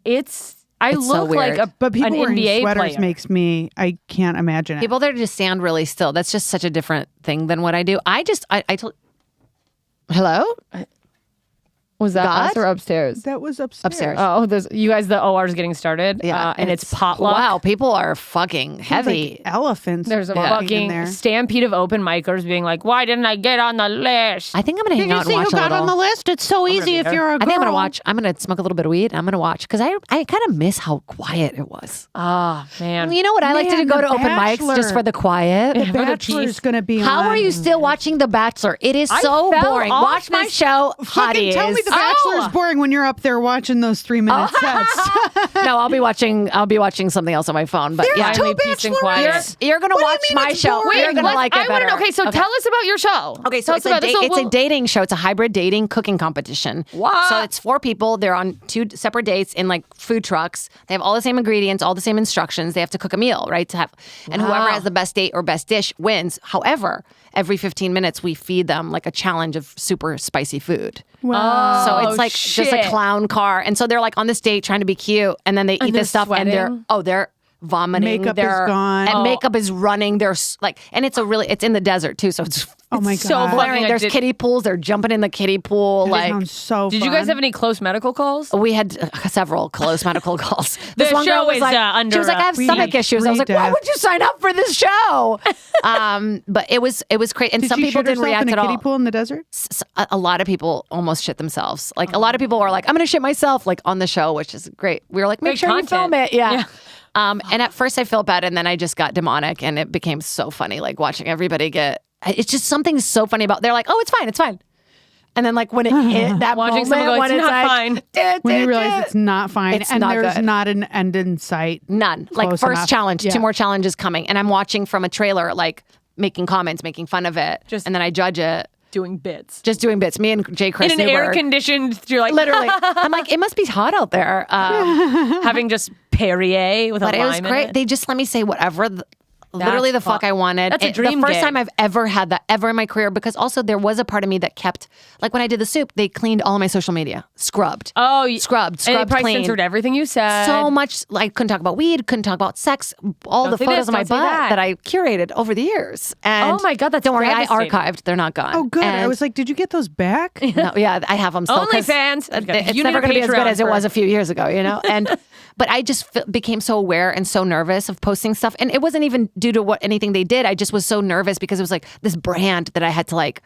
It's so look like weird. But people an wearing NBA sweaters player. makes me, I can't imagine it. People there just stand really still. That's just such a different thing than what I do. I told. Hello? Was that God? us or upstairs? That was upstairs. Oh, there's you guys. The OR is getting started. And it's potluck. Wow, people are fucking There's, heavy. like elephants. There's a walking in fucking there. stampede of open micers being like, "Why didn't I get on the list?" I think I'm gonna hang out and watch a little. list? It's so easy if you're a girl. I think I'm gonna watch. I'm gonna smoke a little bit of weed. I'm gonna watch because I kind of miss how quiet it was. Ah, man. You know what I like to do? Man, Go The to open mics Bachelor. just for the quiet. The Bachelor's going to be on. How are you still watching The Bachelor? It is I so fell boring. off Watch my this- show, Fucking Hotties. tell me The Bachelor is boring when you're up there watching those 3-minute sets. No, I'll be watching something else on my phone. But There's two Bachelorettes. You're gonna watch my show. You're gonna like it better. Okay, so tell us about your show. Okay, so it's a dating show. It's a hybrid dating cooking competition. Wow. So it's 4 people. They're on 2 separate dates in like food trucks. They have all the same ingredients, all the same instructions. They have to cook a meal, right? And whoever has the best date or best dish wins. However, every 15 minutes we feed them like a challenge of super spicy food. Wow. So it's like just a clown car. And so they're like on this date trying to be cute, and then they eat this stuff sweating. and they're vomiting. Makeup is gone. And makeup is running. They're like, and it's in the desert too. So it's oh my God. So blaring. There's kiddie pools. They're jumping in the kiddie pool. That sounds so Did you guys have any close medical calls? We had several close medical calls. This The one show girl was is, like, under she was like, I have stomach issues. I was like, why would you sign up for this show? But it was great. And some people didn't react at all. In a kiddie pool in the desert? A lot of people almost shit themselves. Like a lot of people were like, I'm going to shit myself like on the show, which is great. We were like, make sure you film it. Yeah. And at first I felt bad, and then I just got demonic, and it became so funny, like watching everybody it's just something so funny about, they're like, oh, it's fine. And then like when it hit that watching moment, someone go, when it's not like, fine. When you realize it's not fine, It's and not there's good. not an end in sight. None. Like Close first enough. challenge, Yeah. 2 more challenges coming. And I'm watching from a trailer, like making comments, making fun of it. And then I judge it. Doing bits. Just doing bits. Me and Jay Chris In an air-conditioned, you're like... Literally. I'm like, it must be hot out there. having just Perrier with a lime But it was great. in it. They just let me say whatever literally the fuck I wanted. That's a dream The first gig. time I've ever had that ever in my career, because also there was a part of me that kept, like when I did the soup, they cleaned all my social media. Scrubbed. Scrubbed, and they probably clean. censored everything you said. So much, like couldn't talk about weed, couldn't talk about sex, all Don't the say photos this, of my don't say butt that. that I curated over the years. And Oh my God, that's don't worry, I devastating. archived. They're not gone. Oh, good. I And- was like, did you get those back? no, yeah, I have them still. 'cause OnlyFans. It's You never need a going to be as good Patreon as it for- was a few years ago, you know? And but I just became so aware and so nervous of posting stuff. And it wasn't even due to anything they did. I just was so nervous because it was like this brand that I had to like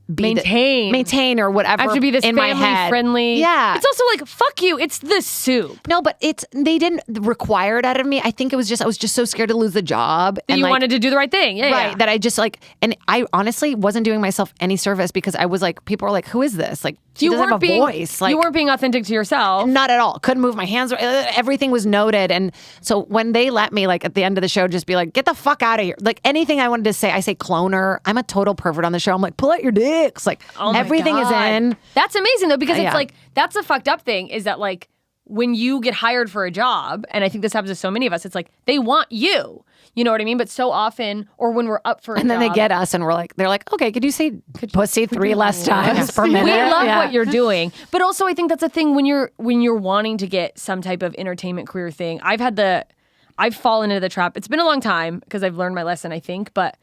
maintain or whatever. I have to be this in my head. family-friendly. Yeah. It's also like, fuck you. It's the soup. No, but they didn't require it out of me. I think it was just, I was just so scared to lose the job. That you wanted to do the right thing. Yeah, Right. yeah. That I just like, and I honestly wasn't doing myself any service because I was like, people were like, who is this? Like, she doesn't have a voice. Like, you weren't being authentic to yourself. not at all. Couldn't move my hands. Everything was noted. And so when they let me, like at the end of the show, just be like, get the fuck out of here. Like anything I wanted to say, I say cloner. I'm a total pervert on the show. I'm like, pull out your dicks. Like everything is in. That's amazing though, because it's Yeah. like, that's the fucked up thing is that like when you get hired for a job, and I think this happens to so many of us, it's like they want you. You know what I mean? But so often, or when we're up for a And then job, they get us and they're like, okay, could you say pussy 3 less times per minute? we love Yeah. what you're doing. But also I think that's a thing when you're wanting to get some type of entertainment career thing. I've fallen into the trap. It's been a long time because I've learned my lesson, I think, but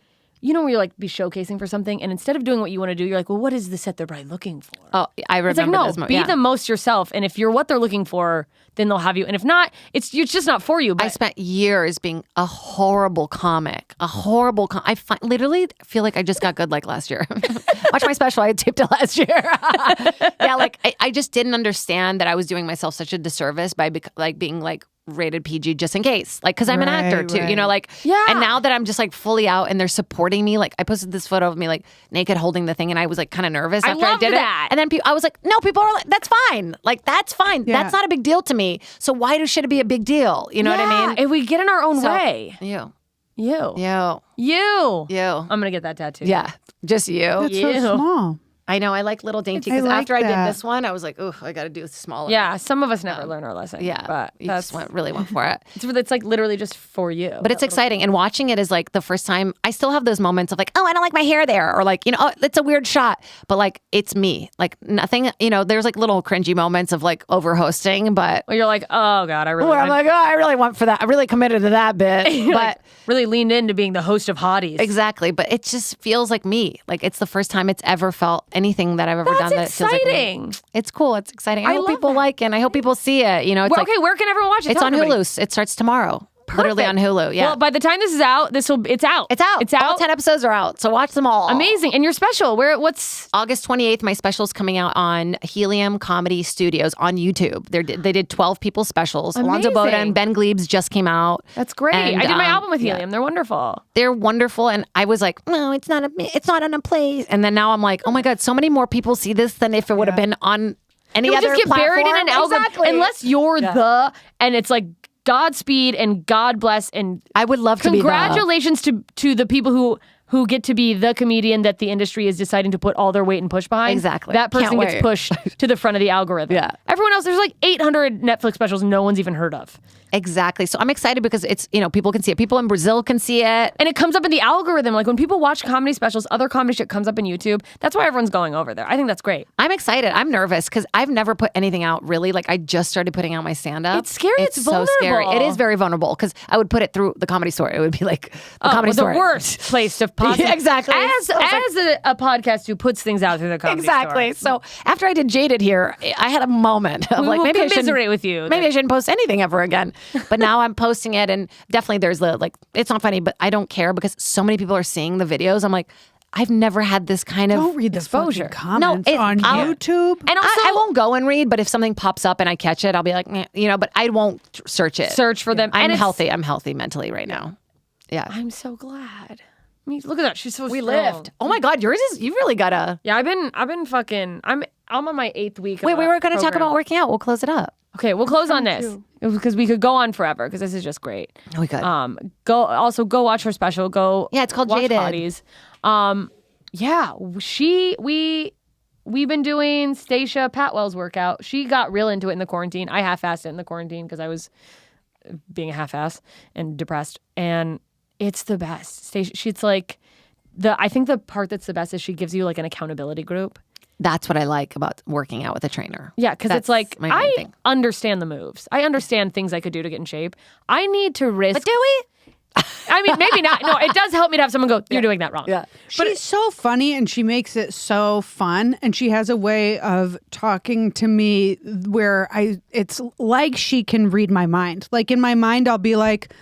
you know, where you're like be showcasing for something, and instead of doing what you want to do, you're like, well, what is the set they're probably looking for? Oh, I remember It's like, no, this moment. be Yeah. the most yourself. And if you're what they're looking for, then they'll have you. And if not, it's just not for you. But I spent years being a horrible comic, I literally feel like I just got good like last year. Watch my special. I taped it last year. Yeah, like I just didn't understand that I was doing myself such a disservice by being like rated PG just in case, like because I'm an actor too, you know, like Yeah. And now that I'm just like fully out and they're supporting me, like I posted this photo of me like naked holding the thing, and I was like kind of nervous after I love did that. it. And then I was like, no, people are like, that's fine, like that's fine, Yeah. that's not a big deal to me. So why should it be a big deal? You know what I mean? if we get in our own So- way. You. You. You. I'm going to get that tattoo. Yeah. Just you. That's so Ew. small. I know. I like little dainty I because like after I that. did this one, I was like, oh, I got to do smaller. Yeah, some of us never learn our lesson. Yeah. But you that's just really went for it. it's like literally just for you. But it's exciting. And watching it is like the first time, I still have those moments of like, oh, I don't like my hair there. Or like, you know, oh, it's a weird shot. But like, it's me. Like nothing, you know, there's like little cringy moments of like over hosting. But Well, you're like, oh God, I really where I'm like, oh, I really went for that. I really committed to that bit. You're But like, really leaned into being the host of Hotties. exactly. But it just feels like me. Like it's the first time it's ever felt anything that I've ever done that feels like me. exciting. It's cool. It's exciting. I hope love people like it. And I hope people see it. You know, it's Well, like, okay, where can everyone watch it? it's Tell on everybody. Hulu. It starts tomorrow. Literally on Hulu. Yeah. Well, by the time this is out, it's out. it's out. It's out. All 10 episodes are out. So watch them all. Amazing. And your special, what's August 28th, my special's coming out on Helium Comedy Studios on YouTube. They did 12 people specials. Alonzo Boda Amazing. and Ben Glebes just came out. That's great. And, I did my album with yeah. Helium. They're wonderful. They're wonderful. And I was like, no, it's not on a place. And then now I'm like, oh my God, so many more people see this than if it would have been on any it would other just get buried in platform. an algorithm. Exactly. Unless you're the, and it's like Godspeed and God bless and I would love to be congratulations to the people who get to be the comedian that the industry is deciding to put all their weight and push behind. Exactly. That person Can't gets wait. pushed to the front of the algorithm. Yeah. Everyone else, there's like 800 Netflix specials no one's even heard of. Exactly. So I'm excited because it's, people can see it. People in Brazil can see it. And it comes up in the algorithm. Like when people watch comedy specials, other comedy shit comes up in YouTube. That's why everyone's going over there. I think that's great. I'm excited. I'm nervous because I've never put anything out really. Like I just started putting out my stand-up. It's scary. It's so scary. vulnerable. It is very vulnerable because I would put it through the Comedy Store. It would be like the Comedy Store. The worst place to possibly. Yeah, exactly. As a podcast who puts things out through the Comedy Exactly. Store. So after I did Jaded here, I had a moment of We like will maybe I shouldn't commiserate with you. Maybe I shouldn't post anything ever again. But now I'm posting it, and definitely there's it's not funny, but I don't care because so many people are seeing the videos. I'm like, I've never had this kind of Don't read the exposure. fucking comments on YouTube. And also, I won't go and read, but if something pops up and I catch it, I'll be like, but I won't search it. search for them. I'm And healthy. I'm healthy mentally right now. Yeah. I'm so glad. I mean, look at that. She's so We strong. lived. Oh my God, yours is, you've really got a. Yeah, I've been fucking. I'm on my 8th week. Wait, we were going to talk program. about working out. We'll close it up. Okay, we'll close on this because we could go on forever because this is just great. We could. Go watch her special. Yeah, it's called watch Jaded. Hotties. Yeah, we've been doing Stacia Patwell's workout. She got real into it in the quarantine. I half-assed it in the quarantine because I was being a half-ass and depressed. And it's the best. Stacia, she's like I think the part that's the best is she gives you like an accountability group. That's what I like about working out with a trainer. Yeah, because it's like, my main I thing. understand the moves. I understand things I could do to get in shape. I need to risk. But do we? I mean, maybe not. No, it does help me to have someone go, you're doing that wrong. Yeah. She's so funny and she makes it so fun. And she has a way of talking to me where it's like she can read my mind. Like in my mind, I'll be like,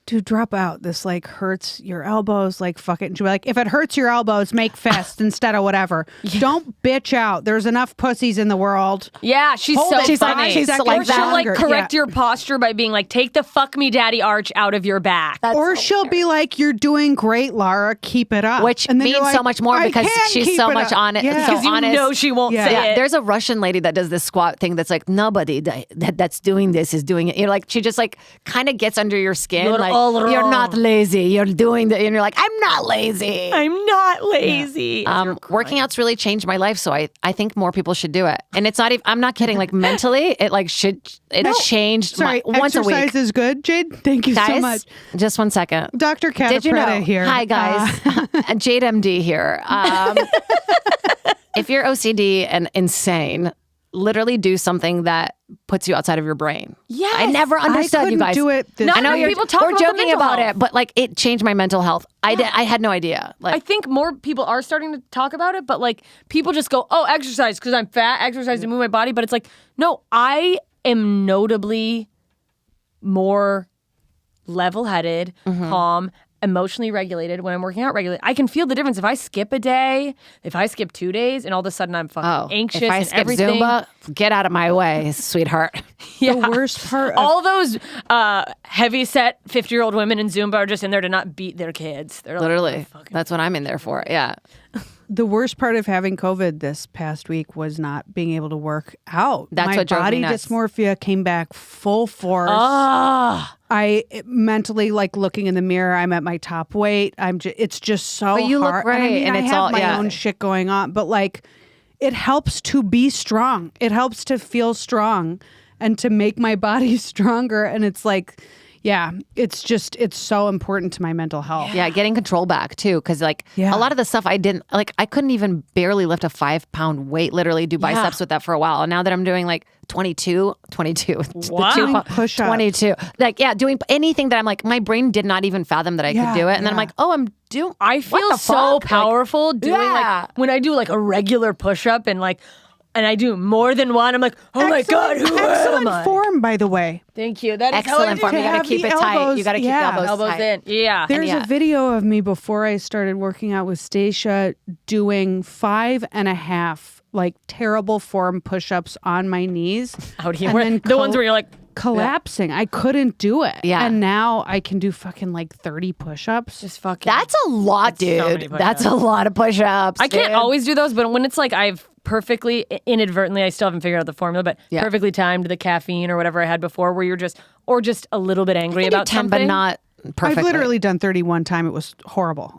dude, drop out. This like hurts your elbows. Like, fuck it. And she'll be like, if it hurts your elbows, make fist instead of whatever. Don't bitch out. There's enough pussies in the world. Yeah, she's Hold so it She's funny. like, she's seconds like Or she'll that. like longer. correct Yeah. your posture by being like, take the fuck me daddy arch out of your back. Or she'll be like, you're doing great, Lara. Keep it up. Which And then you're means like, so much more "I because can she's keep so it much up." on it. Yeah. So Because you honest. know she won't Yeah. say Yeah, it. there's a Russian lady that does this squat thing that's like nobody that's doing this is doing it. Like she just like kind of gets under your skin. You're like all you're wrong. not lazy. You're doing the, and you're like I'm not lazy. I'm not lazy. Working out's really changed my life, so I think more people should do it. And it's not even. I'm not kidding. Like mentally, it like changed. Sorry, once a exercise week. is good, Jade. Thank you Guys, so much. just 1 second. Dr. Did you Catta-Preta know? here. Hi guys, Jade MD here. If you're OCD and insane, literally do something that puts you outside of your brain. Yes. I never understood couldn't you guys. do it this Not I know enough you're people talk we're about the joking mental about health. it, but like it changed my mental health. I had no idea. I Like think more people are starting to talk about it, but like people just go, oh, exercise because I'm fat, exercise to move my body. But it's like, no, I am notably more level-headed, calm, emotionally regulated when I'm working out regularly. I can feel the difference if I skip a day, if I skip 2 days, and all of a sudden I'm fucking anxious if I and skip everything. Zumba, get out of my way, sweetheart. The worst part of All those heavy-set 50-year-old women in Zumba are just in there to not beat their kids. They're like, Literally, that's what I'm in there for. Yeah. the worst part of having COVID this past week was not being able to work out. That's My what drove me body nuts. dysmorphia came back full force. Ah. I mentally like looking in the mirror. I'm at my top weight. It's just so But you look hard. great, And I mean, and I it's have all- my yeah. own shit going on, but like, it helps to be strong. It helps to feel strong and to make my body stronger. And it's like, yeah, it's so important to my mental health. Yeah, getting control back too, because like Yeah. a lot of the stuff I didn't like, I couldn't even barely lift a 5-pound weight. Literally do biceps with that for a while, and now that I'm doing like 22, Wow. Doing push-ups. 22, like doing anything that I'm like, my brain did not even fathom that I Yeah, could do it, and then I'm yeah. like, oh, I'm doing. I what feel the so fuck? Like, powerful doing Yeah. like when I do like a regular push-up and I do more than one. I'm like, oh my God, who am excellent I? form, by the way. Thank you. That is how I excellent do form. to You got have to keep the it tight. elbows- You got to keep yeah. the elbows, elbows tight. in. Yeah. There's yeah. a video of me before I started working out with Stacia doing 5.5 like terrible form push-ups on my knees. Out here. And Where- then the ones where you're like, collapsing. I couldn't do it. Yeah. And now I can do fucking like 30 push-ups. just fucking. That's a lot, so many dude. push-ups. That's a lot of push-ups. I can't dude. always do those, but when it's like I've perfectly, inadvertently, I still haven't figured out the formula, but perfectly timed the caffeine or whatever I had before, where you're just a little bit angry about 10, something. but not perfectly. I've literally done 31 time. It was horrible.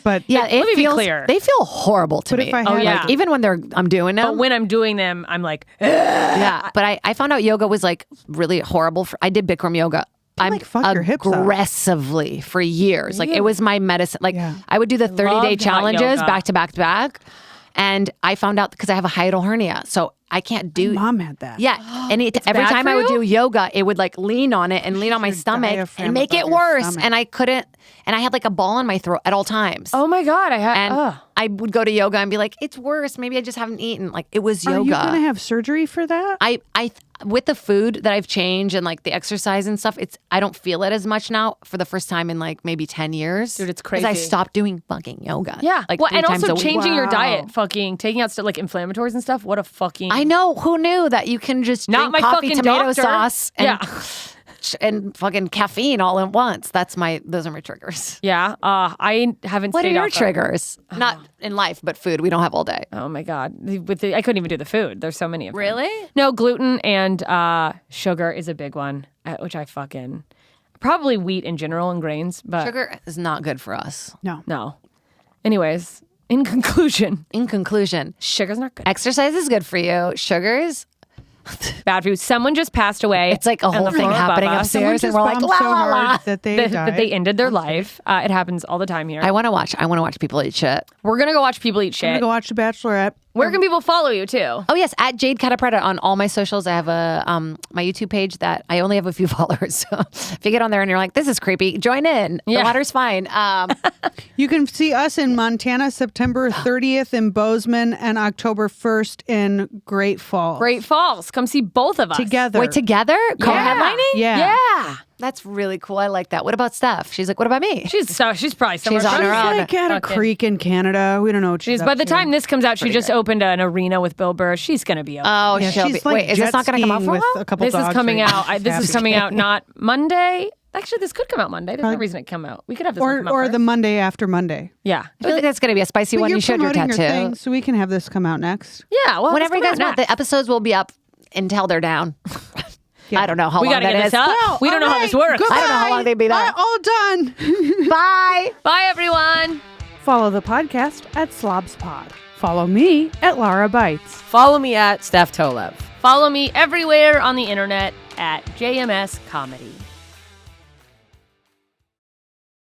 But yeah, let me be clear. They feel horrible to But me. if I had, Like, even when I'm doing them. But when I'm doing them, I'm like, yeah. But I found out yoga was like really horrible. I did Bikram yoga. I'm like fuck your hips up. aggressively for years. Like it was my medicine. Like I would do the 30-day Loved hot challenges yoga. back to back to back. And I found out because I have a hiatal hernia. So I can't do. Mom had that. Yeah. And every bad time for I would you? do yoga, it would like lean on it and lean on my your stomach diaphragm and make above it your worse. stomach. And I couldn't. And I had like a ball in my throat at all times. oh my God, And I would go to yoga and be like, it's worse. Maybe I just haven't eaten. Like it was yoga. Are you going to have surgery for that? I with the food that I've changed and like the exercise and stuff, I don't feel it as much now for the first time in like maybe 10 years. Dude, it's because I crazy. stopped doing fucking yoga. Yeah. Like well, 3 and times also a week. changing your Wow. diet, fucking taking out stuff like inflammatories and stuff. What a fucking. I know. Who knew that you can just Not drink my coffee, fucking tomato doctor. sauce, and, Yeah. and fucking caffeine all at once? Those are my triggers. Yeah. I haven't What are stayed your off of- triggers? Not in life, but food. We don't have all day. Oh my God. I couldn't even do the food. There's so many of them. Really? No, gluten and sugar is a big one, which I fucking. Probably wheat in general and grains, but. Sugar is not good for us. No. Anyways, in conclusion, In conclusion, sugar's not good. exercise is good for you. Sugar is. Bad for you. Someone just passed away. It's like a on whole the thing floor above happening us. upstairs, and Just we're like, bombed la so la la. hard that they That died. they ended their life. It happens all the time here. I want to watch people eat shit. We're gonna go watch people eat I'm shit. gonna go watch The Bachelorette. Where can people follow you too? Oh yes, at Jade Catta-Preta on all my socials. I have a my YouTube page that I only have a few followers. So if you get on there and you're like, this is creepy, join in. The Yeah. water's fine. You can see us in Montana, September 30th in Bozeman and October 1st in Great Falls. Great Falls. Come see both of us Together. Wait, together? Co-headlining? Yeah. Yeah. That's really cool. I like that. What about Steph? She's like, what about me? She's probably somewhere She's on close. her own. Like at a Fucking- creek in Canada. We don't know what she's By up the to. time this comes out, she just opened an arena with Bill Burr. She's gonna be okay. Oh, Yeah, she'll she's be. like Wait, is this jet not going to come out skiing for a with while? a couple This is dogs coming right out. now. This is coming out not Monday. Actually, this could come out Monday. There's no reason it come out. We could have this one come out Or first. the Monday after Monday. Yeah. I feel like that's going to be a spicy But one. you're You showed your promoting tattoo. thing, so we can have this come out next. Yeah. Well, Whenever you this guys come out want, the next. episodes will be up until they're down. I don't know how We long gotta that get is. this up. We don't know how this works. I don't know how long they'd be there. All done. Bye. Bye, everyone. Follow the podcast at Slobs Pod. Follow me at Lara Bites. Follow me at Steph Tolev. Follow me everywhere on the internet at JMS Comedy.